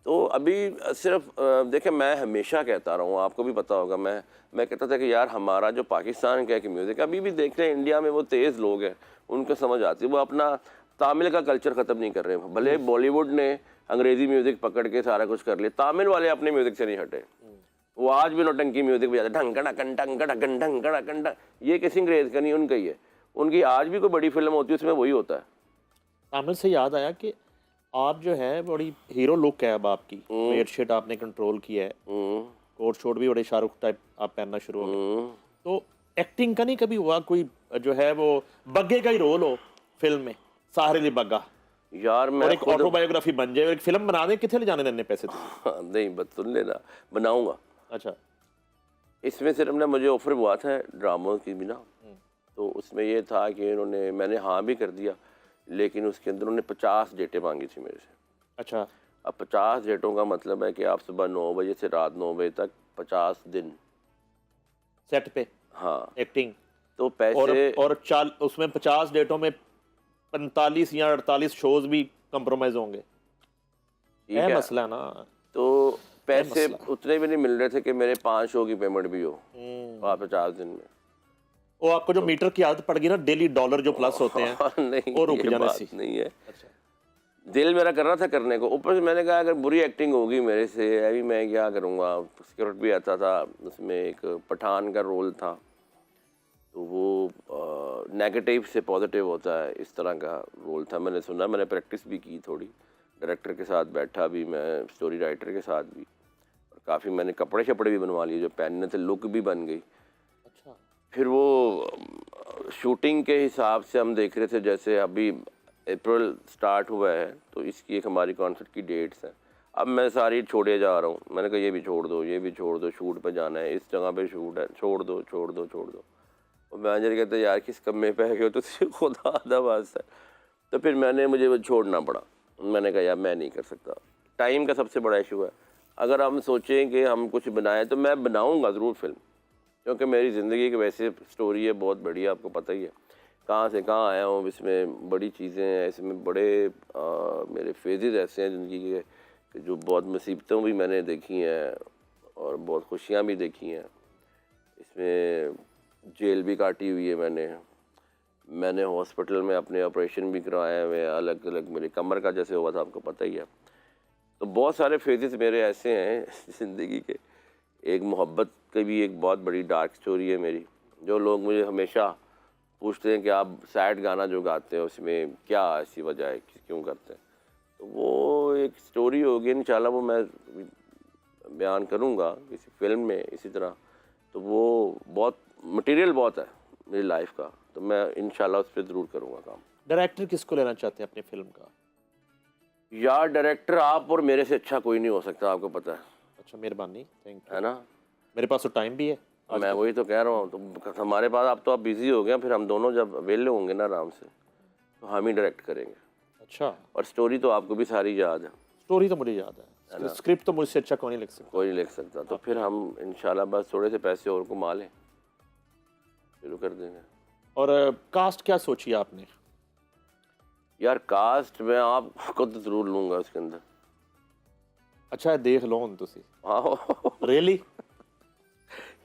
तो अभी सिर्फ देखिए, मैं हमेशा कहता रहा हूँ, आपको भी पता होगा, मैं कहता था कि यार हमारा जो पाकिस्तान का कि म्यूज़िक अभी भी देख रहे हैं, इंडिया में वो तेज़ लोग हैं, उनको समझ आती है, वो अपना तामिल का कल्चर ख़त्म नहीं कर रहे हैं। भले बॉलीवुड ने अंग्रेज़ी म्यूज़िक पकड़ के सारा कुछ कर लिया, तामिल वाले अपने म्यूज़िक से नहीं हटे, वो आज भी नौटंकी म्यूज़िक बजाते, ढंगड़ा कंडा ढंगड़ा कंडा, ये किसी अंग्रेज़ का नहीं, उनका ही है। उनकी आज भी कोई बड़ी फिल्म होती है, उसमें वही होता है। तामिल से याद आया कि आप जो है बड़ी हीरो लुक है अब आपकी, वेट शेट आपने कंट्रोल किया है, कोट शोट भी बड़े शाहरुख टाइप आप पहनना शुरू हो गए, तो एक्टिंग का नहीं कभी हुआ कोई जो है वो बग्गे का ही रोल हो फिल्म में, साहिर अली बग्गा, यार मैं और एक ऑटोबायोग्राफी बन जाए, एक फिल्म बना दें, कितने ले जाने देने पैसे थे? नहीं बस सुन लेना, बनाऊंगा। अच्छा। इसमें सिर्फ ना मुझे ऑफर हुआ था ड्रामों की भी ना, तो उसमें ये था कि मैंने हाँ भी कर दिया, लेकिन उसके अंदर उन्होंने 50 डेटें मांगी थी मेरे से। अच्छा। अब 50 डेटों का मतलब है कि आप सुबह 9 बजे से रात 9 बजे तक 50 दिन सेट पे हाँ, एक्टिंग, तो पैसे और उसमें 50 डेटों में 45 या 48 शोज भी कंप्रोमाइज होंगे, ठीक है है, मसला ना। तो पैसे मसला? उतने भी नहीं मिल रहे थे कि मेरे 5 शो की पेमेंट भी हो 50 दिन में। वो आपको जो मीटर की आदत पड़ गई ना, डेली डॉलर जो प्लस होते हैं, नहीं, वो रुक ये जाने बात सी। नहीं है। अच्छा। दिल मेरा कर रहा था करने को, ऊपर से मैंने कहा अगर बुरी एक्टिंग होगी मेरे से, अभी मैं क्या करूँगा। स्क्रिप्ट भी आता था, उसमें एक पठान का रोल था, तो वो नेगेटिव से पॉजिटिव होता है, इस तरह का रोल था। मैंने सुना, मैंने प्रैक्टिस भी की थोड़ी, डायरेक्टर के साथ बैठा भी मैं, स्टोरी राइटर के साथ भी, और काफ़ी मैंने कपड़े शपड़े भी बनवा लिए जो पहनने थे, लुक भी बन गई। अच्छा। फिर वो शूटिंग के हिसाब से हम देख रहे थे, जैसे अभी अप्रैल स्टार्ट हुआ है, तो इसकी एक हमारी कॉन्सर्ट की डेट्स हैं। अब मैं सारी छोड़े जा रहा हूँ, मैंने कहा ये भी छोड़ दो, ये भी छोड़ दो, शूट पे जाना है, इस जगह पे शूट है, छोड़ दो छोड़ दो छोड़ दो। और मैनेजर कहते यार किस कम्मे पे गए हो, तो खुदा आधा वास्ता है। तो फिर मुझे वो छोड़ना पड़ा। मैंने कहा यार मैं नहीं कर सकता, टाइम का सबसे बड़ा इशू है। अगर हम सोचें कि हम कुछ बनाएं तो मैं बनाऊँगा ज़रूर फिल्म, क्योंकि मेरी ज़िंदगी की वैसे स्टोरी है बहुत बड़ी, आपको पता ही है कहाँ से कहाँ आया हूँ। इसमें बड़ी चीज़ें हैं, इसमें बड़े मेरे फेजेस ऐसे हैं ज़िंदगी के कि जो बहुत मुसीबतें भी मैंने देखी हैं और बहुत खुशियाँ भी देखी हैं। इसमें जेल भी काटी हुई है मैंने हॉस्पिटल में अपने ऑपरेशन भी करवाए हुए हैं, अलग अलग, मेरे कमर का जैसे हुआ था आपको पता ही है। तो बहुत सारे फेजेस मेरे ऐसे हैं ज़िंदगी के। एक मोहब्बत की भी एक बहुत बड़ी डार्क स्टोरी है मेरी, जो लोग मुझे हमेशा पूछते हैं कि आप सैड गाना जो गाते हैं उसमें क्या ऐसी वजह है, क्यों करते हैं। तो वो एक स्टोरी होगी, इंशाल्लाह वो मैं बयान करूँगा किसी फिल्म में इसी तरह। तो वो बहुत मटेरियल बहुत है मेरी लाइफ का, तो मैं इंशाल्लाह उस पर ज़रूर करूँगा काम। डायरेक्टर किसको लेना चाहते हैं अपनी फिल्म का? यार डायरेक्टर आप और मेरे से अच्छा कोई नहीं हो सकता, आपको पता है। अच्छा, मेहरबानी, थैंक यू। है ना, मेरे पास तो टाइम भी है। मैं वही तो कह रहा हूँ, तो हमारे पास अब तो आप बिजी हो गए, फिर हम दोनों जब अवेले होंगे ना आराम से, तो हम ही डायरेक्ट करेंगे। अच्छा। और स्टोरी तो आपको भी सारी याद है। स्टोरी तो मुझे याद है, स्क्रिप्ट तो मुझसे अच्छा कोई नहीं लिख सकता। कोई नहीं लिख सकता। तो फिर हम इंशाल्लाह बस थोड़े से पैसे और कमा लें, शुरू कर देंगे। और कास्ट क्या सोची आपने? यार कास्ट में आपको तो ज़रूर लूँगा उसके अंदर। अच्छा देख लो ਹੁਣ ਤੁਸੀਂ हाँ रियली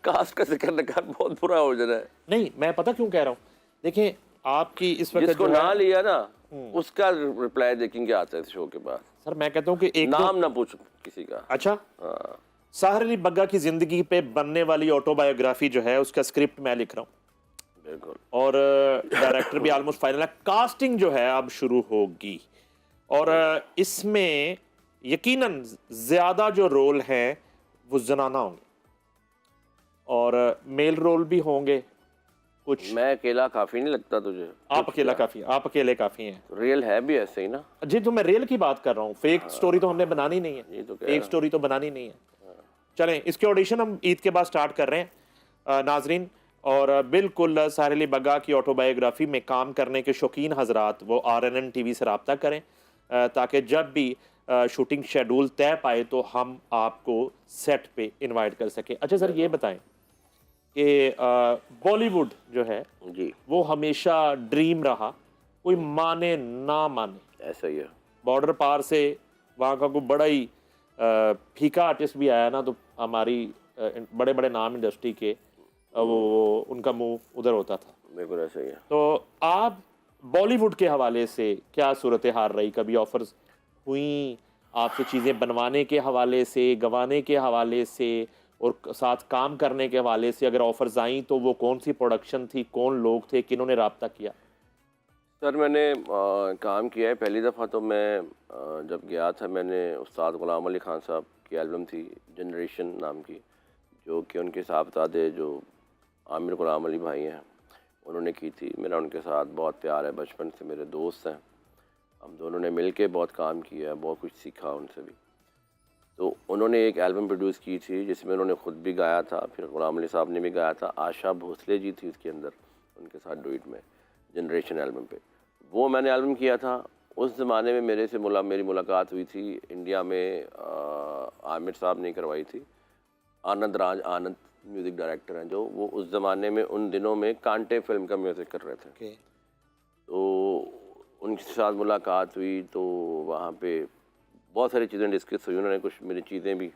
कास्ट का जिक्र न कर, बहुत बुरा हो जाना है। नहीं मैं पता क्यों कह रहा हूँ देखिए आपकी इस वक्त जिसको जो ना है लिया ना उसका रिप्लाई देखेंगे आता है शो के बाद। सर मैं कहता हूँ कि एक नाम ना पूछ किसी का। अच्छा हाँ साहिर अली बग्गा की जिंदगी पे बनने वाली ऑटोबायोग्राफी जो है उसका स्क्रिप्ट मैं लिख रहा हूँ बिल्कुल। और डायरेक्टर भी ऑलमोस्ट फाइनल है, कास्टिंग जो है अब शुरू होगी और इसमें यकीनन ज्यादा जो रोल हैं वो जनाना होंगे और मेल रोल भी होंगे कुछ। मैं अकेला काफी नहीं लगता तुझे? आप अकेला काफी, आप अकेले काफी हैं। रियल है भी ऐसे ही ना। जी तो मैं रियल की बात कर रहा हूँ, फेक स्टोरी तो हमने बनानी नहीं है, ये तो कह फेक रहा स्टोरी तो बनानी नहीं है। चलें इसके ऑडिशन हम ईद के बाद स्टार्ट कर रहे हैं नाजरीन, और बिल्कुल साहिर अली बग्गा की ऑटोबायोग्राफी में काम करने के शौकीन हजरात वो RNN TV से रब्ता करें ताकि जब भी शूटिंग शेड्यूल तय पाए तो हम आपको सेट पे इनवाइट कर सकें। अच्छा सर ये बताएं कि बॉलीवुड जो है जी वो हमेशा ड्रीम रहा, कोई माने ना माने, ऐसा ही है। बॉर्डर पार से वहाँ का कोई बड़ा ही फीका आर्टिस्ट भी आया ना तो हमारी बड़े बड़े नाम इंडस्ट्री के वो उनका मुंह उधर होता था। बिल्कुल ऐसा ही है। तो आप बॉलीवुड के हवाले से क्या सूरत हाल रही, कभी ऑफर्स हुई आपसे चीज़ें बनवाने के हवाले से, गंवाने के हवाले से और साथ काम करने के हवाले से? अगर ऑफर्स आई तो वो कौन सी प्रोडक्शन थी, कौन लोग थे, किन्होंने रब्ता किया? सर मैंने काम किया है। पहली दफ़ा तो मैं जब गया था मैंने उस्ताद ग़ुलाम अली ख़ान साहब की एल्बम थी जनरेशन नाम की, जो कि उनके साहबजादे जो आमिर ग़ुलाम अली भाई हैं उन्होंने की थी। मेरा उनके साथ बहुत प्यार है, बचपन से मेरे दोस्त हैं। हम दोनों ने मिल के बहुत काम किया है, बहुत कुछ सीखा उनसे भी। तो उन्होंने एक एल्बम प्रोड्यूस की थी जिसमें उन्होंने ख़ुद भी गाया था, फिर ग़ुलाम अली साहब ने भी गाया था। आशा भोसले जी थी उसके अंदर उनके साथ डुएट में जनरेशन एल्बम पे। वो मैंने एल्बम किया था। उस ज़माने में मेरे से मेरी मुलाकात हुई थी इंडिया में, आमिर साहब ने करवाई थी। आनंद राज आनंद म्यूज़िक डायरेक्टर हैं जो, वो उस ज़माने में उन दिनों में कांटे फिल्म का म्यूज़िक कर रहे थे। तो उनके साथ मुलाकात हुई तो वहाँ पे बहुत सारी चीज़ें डिस्कस हुई। उन्होंने कुछ मेरी चीज़ें भी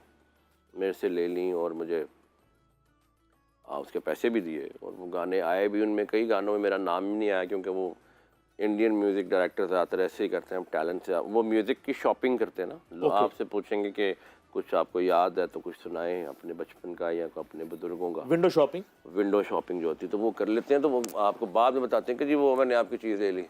मेरे से ले लीं और मुझे उसके पैसे भी दिए और वो गाने आए भी। उनमें कई गानों में मेरा नाम ही नहीं आया क्योंकि वो इंडियन म्यूज़िक डायरेक्टर ज़्यादातर ऐसे ही करते हैं, हम टैलेंट से वो म्यूज़िक की शॉपिंग करते हैं ना। लोग आपसे पूछेंगे कि कुछ आपको याद है तो कुछ सुनाएं अपने बचपन का या अपने बुजुर्गों का। विंडो शॉपिंग जो होती है तो वो कर लेते हैं, तो वो आपको बाद में बताते हैं कि जी वो मैंने आपकी चीज़ ले ली।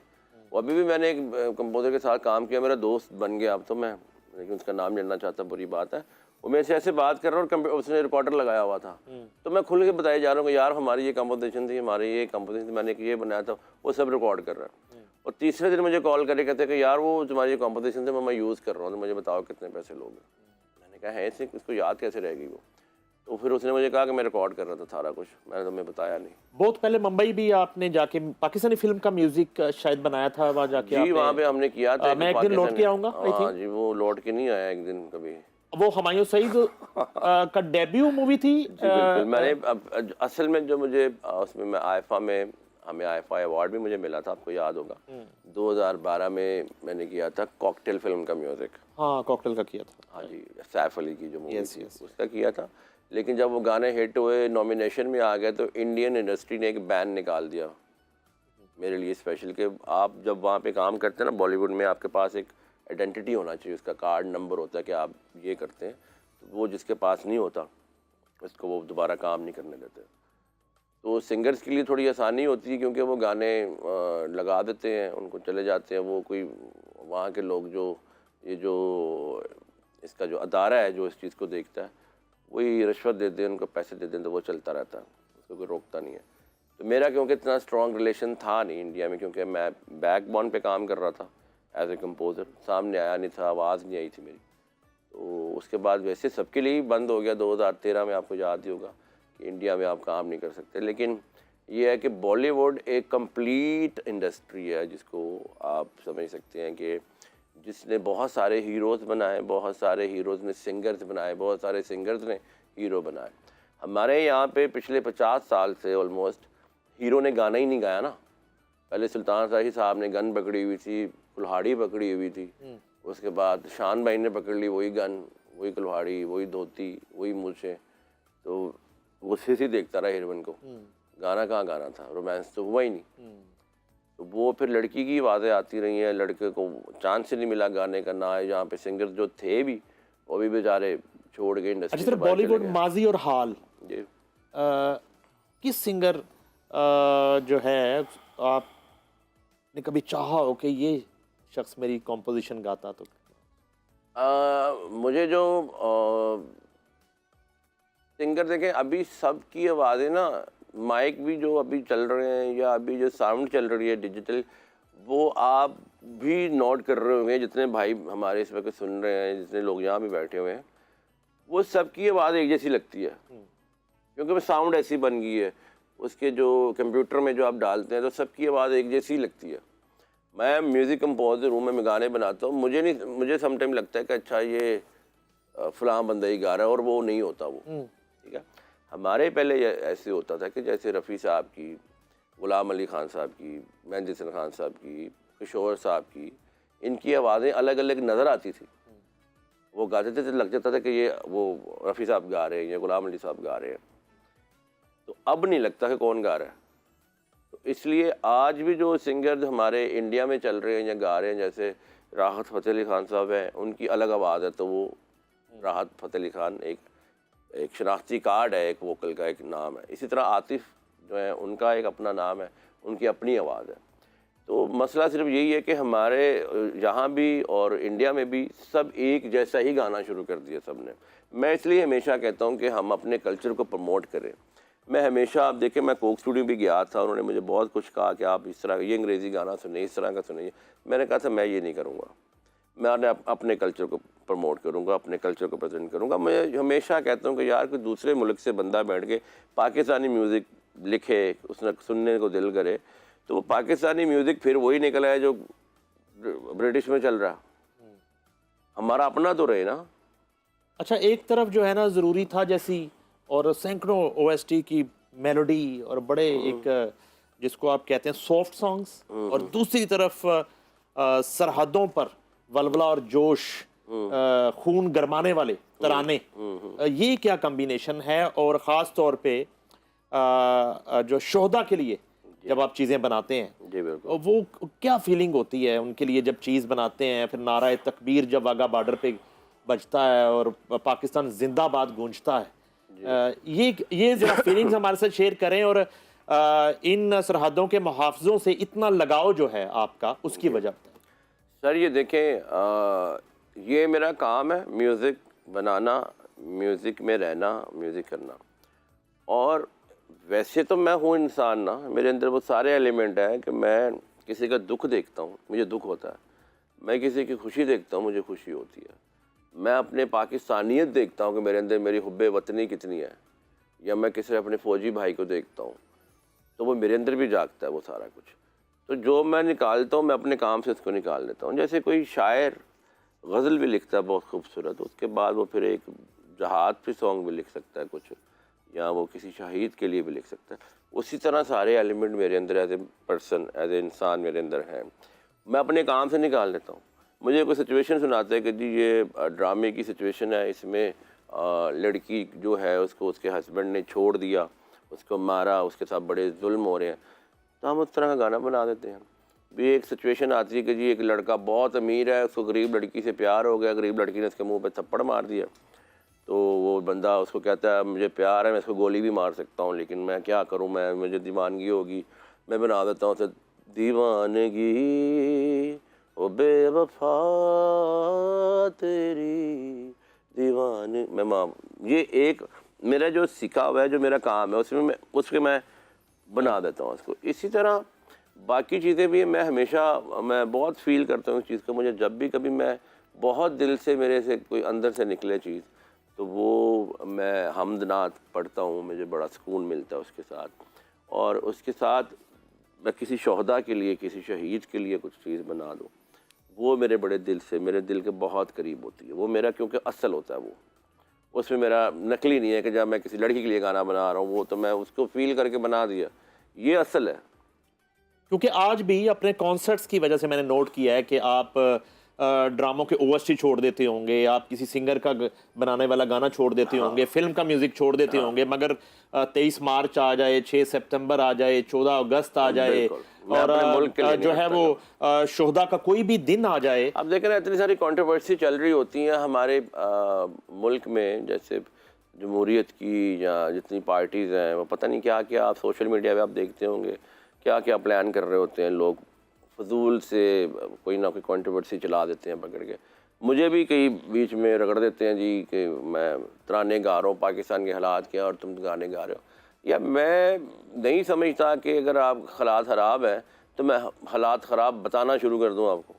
वो अभी भी मैंने एक कंपोज़र के साथ काम किया, मेरा दोस्त बन गया अब तो मैं, लेकिन उसका नाम जानना चाहता, बुरी बात है। वो मेरे से ऐसे बात कर रहा है और उसने रिकॉर्डर लगाया हुआ था, तो मैं खुल के बताया जा रहा हूँ कि यार हमारी ये कंपोजिशन थी, हमारी ये कंपोजिशन थी, मैंने ये बनाया था, वो सब रिकॉर्ड कर रहा है। और तीसरे दिन मुझे कॉल करके कहते हैं कि यार वो तुम्हारी कंपोजिशन थी मैं यूज़ कर रहा हूँ, तो मुझे बताओ कितने पैसे लोगे। मैंने कहा है ऐसे, इसको याद कैसे रहेगी वो। तो फिर उसने मुझे कहा कि मैं रिकॉर्ड कर रहा था सारा कुछ, मैंने तुम्हें बताया नहीं। बहुत पहले मुंबई भी आपने जाके पाकिस्तानी फिल्म का म्यूजिक शायद बनाया था, वहाँ जाके जी वहाँ पे हमने किया था। मैं एक दिन लौट के आऊँगा। हाँ जी, वो लौट के नहीं आया एक दिन कभी। वो हुमायूं सईद का डेब्यू मूवी थी। बिल्कुल। मैंने असल में जो मुझे उसमें मैं आईफा में, हमें आईफा अवार्ड भी मुझे मिला था, आपको याद होगा। 2012 में मैंने किया था कॉकटेल फिल्म का म्यूज़िक। हाँ कॉकटेल का किया था। हाँ जी, सैफ अली की जो मूवी Yes, थी yes. उसका किया था। लेकिन जब वो गाने हिट हुए, नॉमिनेशन में आ गए, तो इंडियन इंडस्ट्री ने एक बैन निकाल दिया मेरे लिए स्पेशल कि आप जब वहाँ पे काम करते हैं ना बॉलीवुड में, आपके पास एक आइडेंटिटी होना चाहिए, उसका कार्ड नंबर होता है कि आप ये करते हैं। तो वो जिसके पास नहीं होता उसको वो दोबारा काम नहीं करने देते। तो सिंगर्स के लिए थोड़ी आसानी होती है क्योंकि वो गाने लगा देते हैं, उनको चले जाते हैं। वो कोई वहाँ के लोग जो ये जो इसका जो अदारा है जो इस चीज़ को देखता है, वही रिश्वत देते हैं, उनको पैसे देते हैं, तो वो चलता रहता है, उसको कोई रोकता नहीं है। तो मेरा क्योंकि इतना स्ट्रॉन्ग रिलेशन था नहीं इंडिया में, क्योंकि मैं बैकबोन पे काम कर रहा था एज ए कंपोज़र, सामने आया नहीं था, आवाज़ नहीं आई थी मेरी। तो उसके बाद वैसे सबके लिए ही बंद हो गया 2013 में, आपको याद ही होगा कि इंडिया में आप काम नहीं कर सकते। लेकिन ये है कि बॉलीवुड एक कंप्लीट इंडस्ट्री है जिसको आप समझ सकते हैं कि जिसने बहुत सारे हीरोज़ बनाए, बहुत सारे हीरोज़ ने सिंगर्स बनाए, बहुत सारे सिंगर्स ने हीरो बनाए। हमारे यहाँ पे पिछले 50 साल से ऑलमोस्ट हीरो ने गाना ही नहीं गाया ना। पहले सुल्तान शाही साहब ने गन पकड़ी हुई थी, कुल्हाड़ी पकड़ी हुई थी, उसके बाद शान भाई ने पकड़ ली वही गन, वही कुल्हाड़ी, वही धोती, वही मूछें। तो वो से देखता रहा हीरोइन को, गाना कहाँ गाना था, रोमांस तो हुआ ही नहीं। तो वो फिर लड़की की आवाज़ें आती रही हैं, लड़के को चांस ही नहीं मिला गाने का, ना यहाँ पे सिंगर जो थे भी वो भी बेचारे छोड़ के इंडस्ट्री अच्छा सर, बॉलीवुड माजी और हाल जी। किस सिंगर जो है आपने कभी चाहा हो कि ये शख्स मेरी कॉम्पोजिशन गाता? तो मुझे जो सिंगर देखें, अभी सबकी आवाज़ें ना, माइक भी जो अभी चल रहे हैं या अभी जो साउंड चल रही है डिजिटल, वो आप भी नोट कर रहे होंगे, जितने भाई हमारे इस वक्त सुन रहे हैं, जितने लोग यहाँ भी बैठे हुए हैं, वो सबकी आवाज़ एक जैसी लगती है, क्योंकि वो साउंड ऐसी बन गई है। उसके जो कंप्यूटर में जो आप डालते हैं तो सबकी आवाज़ एक जैसी लगती है। मैं म्यूज़िक कंपोजर हूँ, मैं गाने बनाता हूँ, मुझे समटाइम लगता है कि अच्छा ये फलां बंदा ही गा रहा है, और वो नहीं होता वो, ठीक है। हमारे पहले ऐसे होता था कि जैसे रफ़ी साहब की, गुलाम अली खान साहब की, मेहंदी हसन खान साहब की, किशोर साहब की, इनकी आवाज़ें अलग अलग नज़र आती थी। वो गाते थे तो लग जाता था कि ये वो रफ़ी साहब गा रहे हैं या गुलाम अली साहब गा रहे हैं। तो अब नहीं लगता कि कौन गा रहा है। तो इसलिए आज भी जो सिंगर हमारे इंडिया में चल रहे हैं या गा रहे हैं, जैसे राहत फ़तेह अली खान साहब हैं, उनकी अलग आवाज़ है, तो वो राहत फ़तेह अली खान एक शनाख्ती कार्ड है, एक वोकल का एक नाम है। इसी तरह आतिफ़ जो है, उनका एक अपना नाम है, उनकी अपनी आवाज़ है। तो मसला सिर्फ यही है कि हमारे यहाँ भी और इंडिया में भी सब एक जैसा ही गाना शुरू कर दिया सब ने। मैं इसलिए हमेशा कहता हूँ कि हम अपने कल्चर को प्रमोट करें। मैं हमेशा, आप देखें, मैं कोक स्टूडियो भी गया था, उन्होंने मुझे बहुत कुछ कहा कि आप इस तरह ये अंग्रेज़ी गाना सुनिए, इस तरह का सुनिए। मैंने कहा था मैं ये नहीं करूँगा, मैं अपने कल्चर को प्रमोट करूँगा, अपने कल्चर को प्रेजेंट करूँगा। मैं हमेशा कहता हूँ कि यार कोई दूसरे मुल्क से बंदा बैठ के पाकिस्तानी म्यूज़िक लिखे, उसने सुनने को दिल करे, तो वो पाकिस्तानी म्यूज़िक फिर वही निकला है जो ब्रिटिश में चल रहा। हमारा अपना तो रहे ना। अच्छा, एक तरफ जो है ना ज़रूरी था जैसी, और सैकड़ों OST की मेलोडी और बड़े एक जिसको आप कहते हैं सॉफ्ट सॉन्ग्स, और दूसरी तरफ सरहदों पर वलवला और जोश, खून गरमाने वाले तराने। ये क्या कॉम्बिनेशन है? और ख़ास तौर पे जो शोहदा के लिए जब आप चीज़ें बनाते हैं, जी बिल्कुल, वो क्या फीलिंग होती है उनके लिए जब चीज़ बनाते हैं? फिर नारा तकबीर जब वाघा बॉर्डर पे बजता है और पाकिस्तान जिंदाबाद गूंजता है, ये ज़रा फीलिंग्स हमारे साथ शेयर करें। और इन सरहदों के मुहाफ़िज़ों से इतना लगाव जो है आपका, उसकी वजह बताएं। सर ये देखें, ये मेरा काम है, म्यूज़िक बनाना, म्यूज़िक में रहना, म्यूज़िक करना। और वैसे तो मैं हूँ इंसान ना, मेरे अंदर वो सारे एलिमेंट हैं कि मैं किसी का दुख देखता हूँ, मुझे दुख होता है। मैं किसी की खुशी देखता हूँ, मुझे खुशी होती है। मैं अपने पाकिस्तानियत देखता हूँ कि मेरे अंदर मेरी हुब्बे वतनी कितनी है। या मैं किसी अपने फ़ौजी भाई को देखता हूँ तो वो मेरे अंदर भी जागता है वो सारा कुछ। तो जो मैं निकालता हूँ, मैं अपने काम से उसको निकाल लेता हूँ। जैसे कोई शायर गज़ल भी लिखता है बहुत खूबसूरत, उसके बाद वो फिर एक जहाद पे सॉन्ग भी लिख सकता है कुछ, या वो किसी शहीद के लिए भी लिख सकता है। उसी तरह सारे एलिमेंट मेरे अंदर as a person, as a इंसान मेरे अंदर हैं। मैं अपने काम से निकाल लेता हूँ। मुझे कोई सिचुएशन सुनाता है कि जी ये ड्रामे की सिचुएशन है, इसमें लड़की जो है उसको उसके हस्बैंड ने छोड़ दिया, उसको मारा, उसके साथ बड़े जुल्म हो रहे हैं, तो हम उस तरह का गाना बना देते हैं। भी एक सिचुएशन आती है कि जी एक लड़का बहुत अमीर है, उसको गरीब लड़की से प्यार हो गया, गरीब लड़की ने उसके मुंह पे थप्पड़ मार दिया, तो वो बंदा उसको कहता है मुझे प्यार है, मैं इसको गोली भी मार सकता हूँ, लेकिन मैं क्या करूँ, मुझे दीवानगी होगी, मैं बना देता हूँ उसे दीवानगी ओ बेवफा तेरी दीवानी। मैं माँ, ये एक मेरा जो सीखा हुआ है, जो मेरा काम है, उसमें मैं बना देता हूँ उसको। इसी तरह बाकी चीज़ें भी मैं बहुत फील करता हूँ उस चीज़ को। मुझे जब भी कभी मैं बहुत दिल से मेरे से कोई अंदर से निकले चीज़, तो वो मैं हमदनात पढ़ता हूँ, मुझे बड़ा सुकून मिलता है उसके साथ। और उसके साथ मैं किसी शोहदा के लिए, किसी शहीद के लिए कुछ चीज़ बना दूँ, वो मेरे बड़े दिल से, मेरे दिल के बहुत करीब होती है वो मेरा, क्योंकि असल होता है वो, उसमें मेरा नकली नहीं है कि जब मैं किसी लड़की के लिए गाना बना रहा हूँ, वो तो मैं उसको फील करके बना दिया, ये असल है। क्योंकि आज भी अपने कॉन्सर्ट्स की वजह से मैंने नोट किया है कि आप ड्रामों के ओएसटी छोड़ देते होंगे, आप किसी सिंगर का बनाने वाला गाना छोड़ देते होंगे, फिल्म का म्यूजिक छोड़ देते होंगे, मगर 23 मार्च आ जाए, 6 सितंबर आ जाए, 14 अगस्त आ जाए बिल्कुल। मैं और अपने मुल्क के लिए जो नहीं है वो शोहदा का कोई भी दिन आ जाए। आप देखें ना, इतनी सारी कंट्रोवर्सी चल रही होती हैं हमारे मुल्क में, जैसे जमहूरियत की या जितनी पार्टीज़ हैं, वो पता नहीं क्या क्या आप सोशल मीडिया पे आप देखते होंगे, क्या क्या प्लान कर रहे होते हैं लोग, फजूल से कोई ना कोई कंट्रोवर्सी चला देते हैं पकड़ के। मुझे भी कई बीच में रगड़ देते हैं जी कि मैं तराने गा रहा हूँ, पाकिस्तान के हालात क्या और तुम गाने गा रहे हो। या मैं नहीं समझता कि अगर आप हालात ख़राब हैं तो मैं हालात ख़राब बताना शुरू कर दूँ आपको।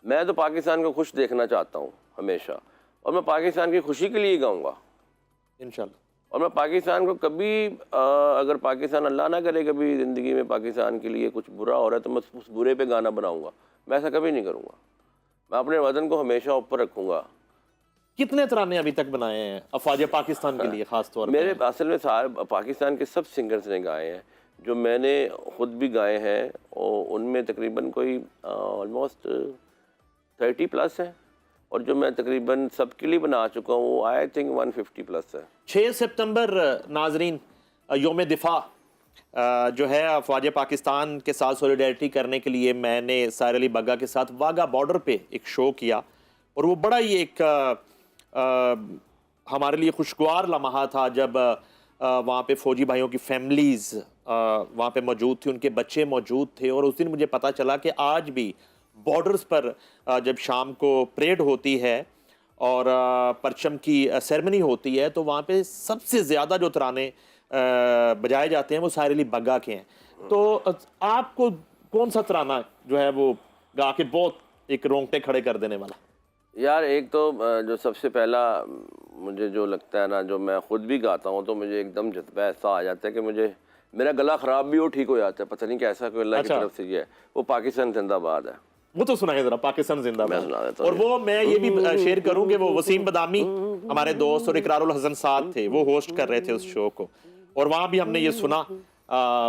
मैं तो पाकिस्तान को खुश देखना चाहता हूँ हमेशा, और मैं पाकिस्तान की खुशी के लिए गाऊँगा इंशाल्लाह। और मैं पाकिस्तान को कभी अगर पाकिस्तान अल्लाह ना करे कभी ज़िंदगी में पाकिस्तान के लिए कुछ बुरा हो रहा है तो मैं उस बुरे पे गाना बनाऊँगा। मैं ऐसा कभी नहीं करूँगा। मैं अपने वतन को हमेशा ऊपर रखूँगा। कितने तराने अभी तक बनाए हैं अफवाज पाकिस्तान के लिए खास तौर पे? मेरे असल में सारे पाकिस्तान के सब सिंगर्स ने गाए हैं, जो मैंने ख़ुद भी गाए हैं, और उनमें तकरीबन कोई ऑलमोस्ट 30+ हैं, और जो मैं तकरीबन सबके लिए बना चुका हूँ वो आई थिंक 150+ है। 6 सितंबर नाजरीन योम दिफा जो है अफवाज पाकिस्तान के साथ सॉलिडेरिटी करने के लिए मैंने साहिर अली बग्गा के साथ वाघा बॉर्डर पे एक शो किया, और वो बड़ा ही एक हमारे लिए खुशगवार लम्हा था जब वहाँ पे फ़ौजी भाइयों की फैमिलीज़ वहाँ पे मौजूद थी, उनके बच्चे मौजूद थे। और उस दिन मुझे पता चला कि आज भी बॉर्डर्स पर जब शाम को परेड होती है और परचम की सेरेमनी होती है तो वहाँ पे सबसे ज़्यादा जो तराने बजाए जाते हैं वो साहिर अली बग्गा के हैं। तो आपको कौन सा तराना जो है वो गा के बहुत एक रोंगटे खड़े कर देने वाला? यार एक तो जो सबसे पहला मुझे जो लगता है ना, जो मैं ख़ुद भी गाता हूँ तो मुझे एकदम जज्बा ऐसा आ जाता है कि मुझे मेरा गला ख़राब भी हो ठीक हो जाता है, पता नहीं कैसा, कोई अल्लाह की तरफ से ये है। वो पाकिस्तान जिंदाबाद है। वो तो सुनाइए जरा, पाकिस्तान जिंदाबाद। और हूँ। वो मैं ये भी शेयर करूं कि वो वसीम बदामी हमारे दोस्त और इकरारुल हसन साथ थे, वो होस्ट कर रहे थे उस शो को, और वहां भी हमने ये सुना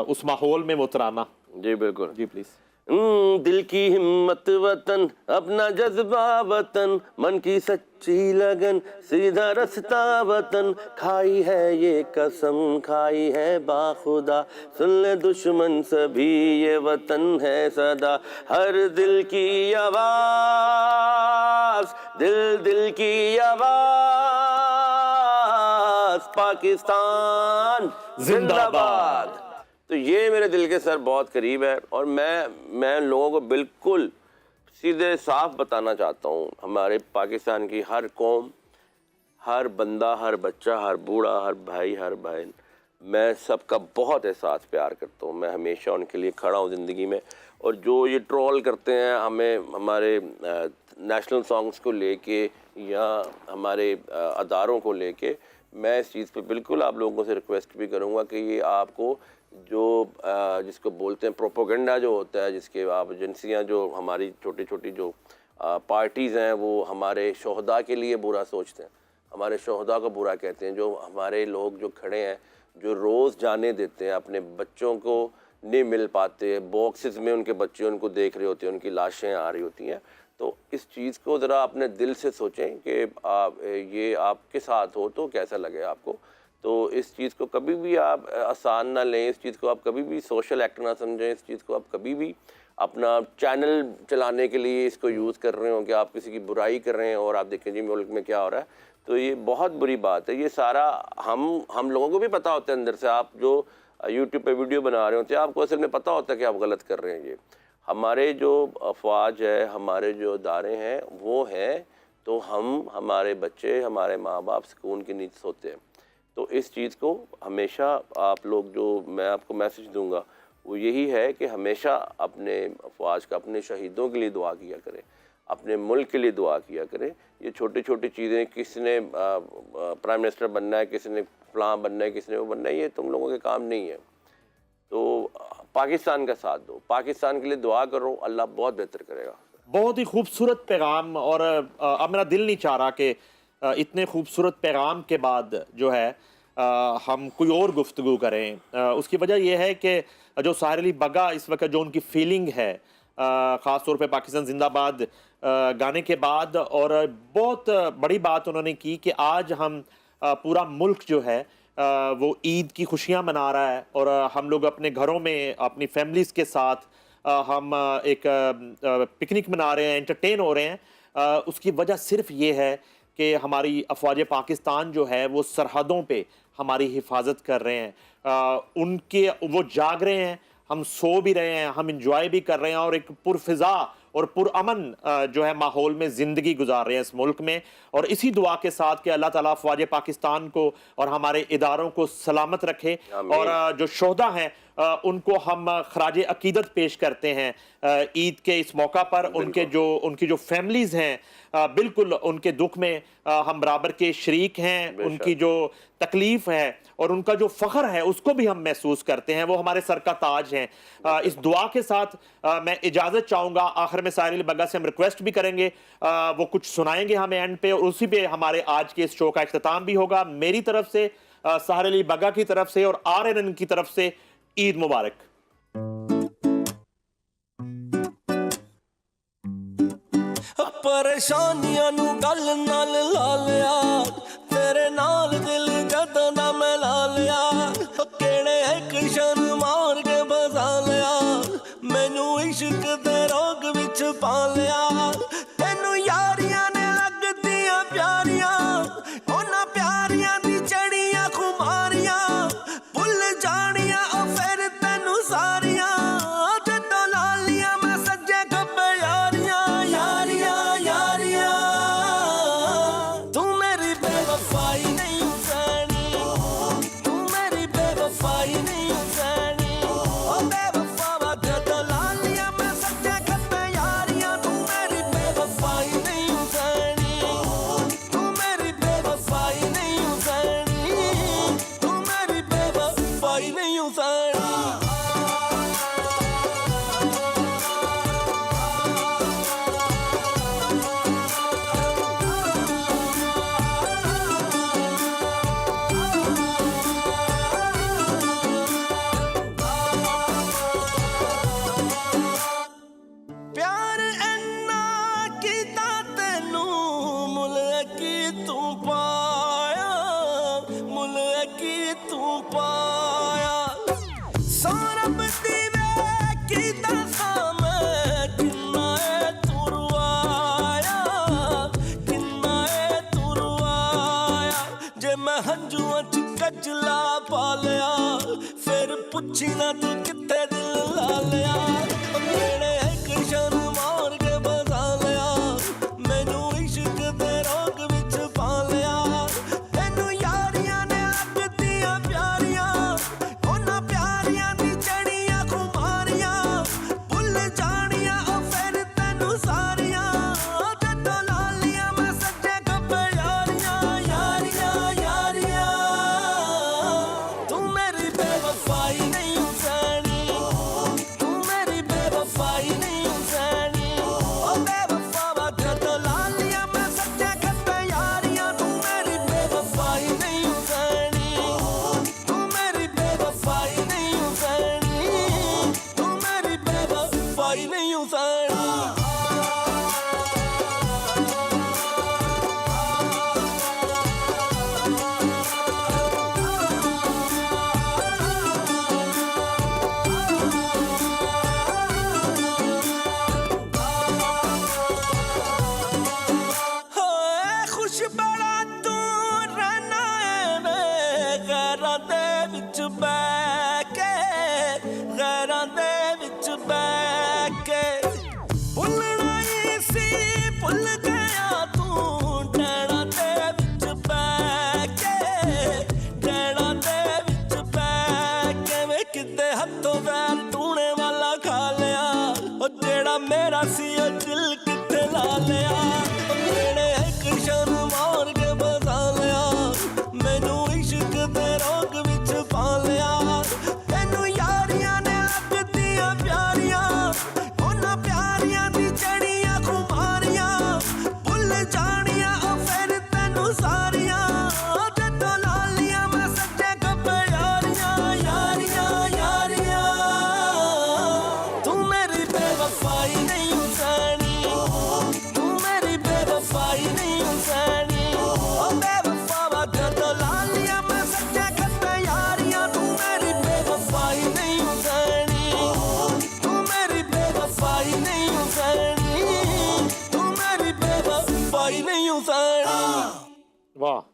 उस माहौल में वो तराना। जी बिल्कुल। जी प्लीज। दिल की हिम्मत वतन, अपना जज्बा वतन, मन की सच्ची लगन, सीधा रास्ता वतन, खाई है ये कसम, खाई है बाखुदा, सुन ले दुश्मन सभी ये वतन है सदा, हर दिल की आवाज, दिल दिल की आवाज, पाकिस्तान जिंदाबाद। तो ये मेरे दिल के सर बहुत करीब है, और मैं लोगों को बिल्कुल सीधे साफ बताना चाहता हूँ, हमारे पाकिस्तान की हर कौम, हर बंदा, हर बच्चा, हर बूढ़ा, हर भाई, हर बहन, मैं सबका बहुत एहसास प्यार करता हूँ। मैं हमेशा उनके लिए खड़ा हूँ ज़िंदगी में। और जो ये ट्रोल करते हैं हमें हमारे नेशनल सॉन्ग्स को लेके या हमारे अदारों को लेके, मैं इस चीज़ पे बिल्कुल आप लोगों से रिक्वेस्ट भी करूँगा कि ये आपको जो जिसको बोलते हैं प्रोपोगंडा जो होता है, जिसके आप एजेंसियाँ जो हमारी छोटी छोटी जो पार्टीज़ हैं वो हमारे शोहदा के लिए बुरा सोचते हैं, हमारे शोहदा को बुरा कहते हैं, जो हमारे लोग जो खड़े हैं, जो रोज़ जाने देते हैं, अपने बच्चों को नहीं मिल पाते, बॉक्सेस में उनके बच्चे उनको देख रहे होते हैं, उनकी लाशें आ रही होती हैं। तो इस चीज़ को ज़रा अपने दिल से सोचें कि ये आपके साथ हो तो कैसा लगे आपको। तो इस चीज़ को कभी भी आप आसान ना लें, इस चीज़ को आप कभी भी सोशल एक्ट ना समझें, इस चीज़ को आप कभी भी अपना चैनल चलाने के लिए इसको यूज़ कर रहे हो कि आप किसी की बुराई कर रहे हैं और आप देखें जी मुल्क में क्या हो रहा है। तो ये बहुत बुरी बात है। ये सारा हम लोगों को भी पता होता है अंदर से, आप जो यूट्यूब पे वीडियो बना रहे होते हैं आपको असल में पता होता है कि आप गलत कर रहे हैं। ये हमारे जो अफवाज है, हमारे जो इदारे हैं वो हैं, तो हमारे बच्चे, हमारे माँ बाप सुकून की नींद सोते हैं। तो इस चीज़ को हमेशा आप लोग, जो मैं आपको मैसेज दूंगा वो यही है कि हमेशा अपने अफवाज का, अपने शहीदों के लिए दुआ किया करें, अपने मुल्क के लिए दुआ किया करें। ये छोटी छोटी चीज़ें, किसने प्राइम मिनिस्टर बनना है, किसने फलां बनना है, किसने वो बनना है, ये तुम लोगों के काम नहीं है। तो पाकिस्तान का साथ दो, पाकिस्तान के लिए दुआ करो, अल्लाह बहुत बेहतर करेगा। बहुत ही खूबसूरत पैगाम। और अब मेरा दिल नहीं चाह रहा कि इतने खूबसूरत पैगाम के बाद जो है हम कोई और गुफ्तगू करें। उसकी वजह यह है कि जो साहिर अली बग्गा इस वक्त जो उनकी फीलिंग है ख़ास तौर पे पाकिस्तान जिंदाबाद गाने के बाद, और बहुत बड़ी बात उन्होंने की कि आज हम पूरा मुल्क जो है वो ईद की खुशियाँ मना रहा है, और हम लोग अपने घरों में अपनी फैमिलीज़ के साथ हम एक पिकनिक मना रहे हैं, एंटरटेन हो रहे हैं। उसकी वजह सिर्फ ये है कि हमारी अफवाज पाकिस्तान जो है वो सरहदों पे हमारी हिफाजत कर रहे हैं। उनके वो जाग रहे हैं, हम सो भी रहे हैं, हम इंजॉय भी कर रहे हैं, और एक पुरफिज़ा और पुरअमन जो है माहौल में ज़िंदगी गुजार रहे हैं इस मुल्क में। और इसी दुआ के साथ कि अल्लाह ताला अफवाज पाकिस्तान को और हमारे इदारों को सलामत रखे, और जो शोहदा हैं उनको हम खराज अकीदत पेश करते हैं ईद के इस मौका पर। उनकी जो फैमिलीज़ हैं बिल्कुल उनके दुख में हम बराबर के शरीक हैं, उनकी जो तकलीफ़ है और उनका जो फ़ख्र है उसको भी हम महसूस करते हैं, वो हमारे सर का ताज हैं। इस दुआ के साथ मैं इजाज़त चाहूँगा। आखिर में साहिर अली बग्गा से हम रिक्वेस्ट भी करेंगे, वो कुछ सुनाएंगे हमें एंड पे, और उसी पे हमारे आज के इस शो का इख्तिताम भी होगा। मेरी तरफ से, साहिर अली बग्गा की तरफ से और RNN की तरफ से ईद मुबारक। परेशानियां नू गल नाल ला लिया, तेरे नाल दिल जदा दा मैं ला लिया, केड़े एक शन मार के बसा लिया, मैनू इश्क दे रोग विच पा लिया। तेनू यारियां ने लगदियां प्यारियां, उन्हां प्यारियां दी चढ़ियां खुमारियां, भुल जानियां फिर तेनू सारियां, जदों ला लिया मैं सज्जे खब्बे यारियां यारियां यारियां। तू मेरी बेवफाई नहीं सहनी, तू मेरी बेवफाई नहीं सहनी, ओ बेवफा जदों ला लिया मैं सज्जे खब्बे यारियां। तू मेरी बेवफाई नहीं सहनी, तू मेरी बेवफाई नहीं सहनी, तू मेरी बेवफाई नहीं सहनी। प्यार इन्ना कीता तैनू, मुल की तू पाया, मुल की तू पाया। सौरभ दी वे कीता सा मैं, किन्ना ए तू रुआया, किन्ना ए तू रुआया। जे मैं हंजुआं च कजला पा लिया, फिर पुछी ना तू कित्थे दिल ला लिया। मेरे एक शन मार के बसा लिया, मैनू इश्क दे रोग विच पा लिया। तेनू यारियां ने लगदियां प्यारियां, उन्हां प्यारियां दी चढ़ियां खुमारियां, भुल जानियां फिर तेनू सारियां, जदों ला लिया मैं सज्जे खब्बे यारियां यारियां यारियां। तू मेरी बेवफाई नहीं सहनी, तू मेरी बेवफाई नहीं सहनी, ओ बेवफा जदों ला लिया मैं सच्चे खब्बे यारियां। तू मेरी बेवफाई नहीं सहनी, तू मेरी बेवफाई नहीं सहनी, तू मेरी बेवफाई नहीं सहनी। होए खुश बड़ा तू रहना है मैं, गैरां दे विच बैठ के, गैरां दे विच बैठ के। भुलना ही सी भुल गया तू, डैणा दे विच बैठ के, डैणा दे विच बैठ के। वे किते हत्थों पैर टूने वाला खा लिया, ओ जेड़ा मेरा सी ओ दिल किथे ला लिया। मेरे एक शन मार के बसा लिया, मैनू इश्क दे रोग विच पा लिया। तेनू यारियां ने लगदियां प्यारियां, उन्हां प्यारियां दी चढ़ियां खुमारियां, भुल जानियां फिर तेनू सारियां, जदों ला लिया मैं सच्चे खब्बे यारियां यारियां यारियां। तू मेरी बेवफाई वाह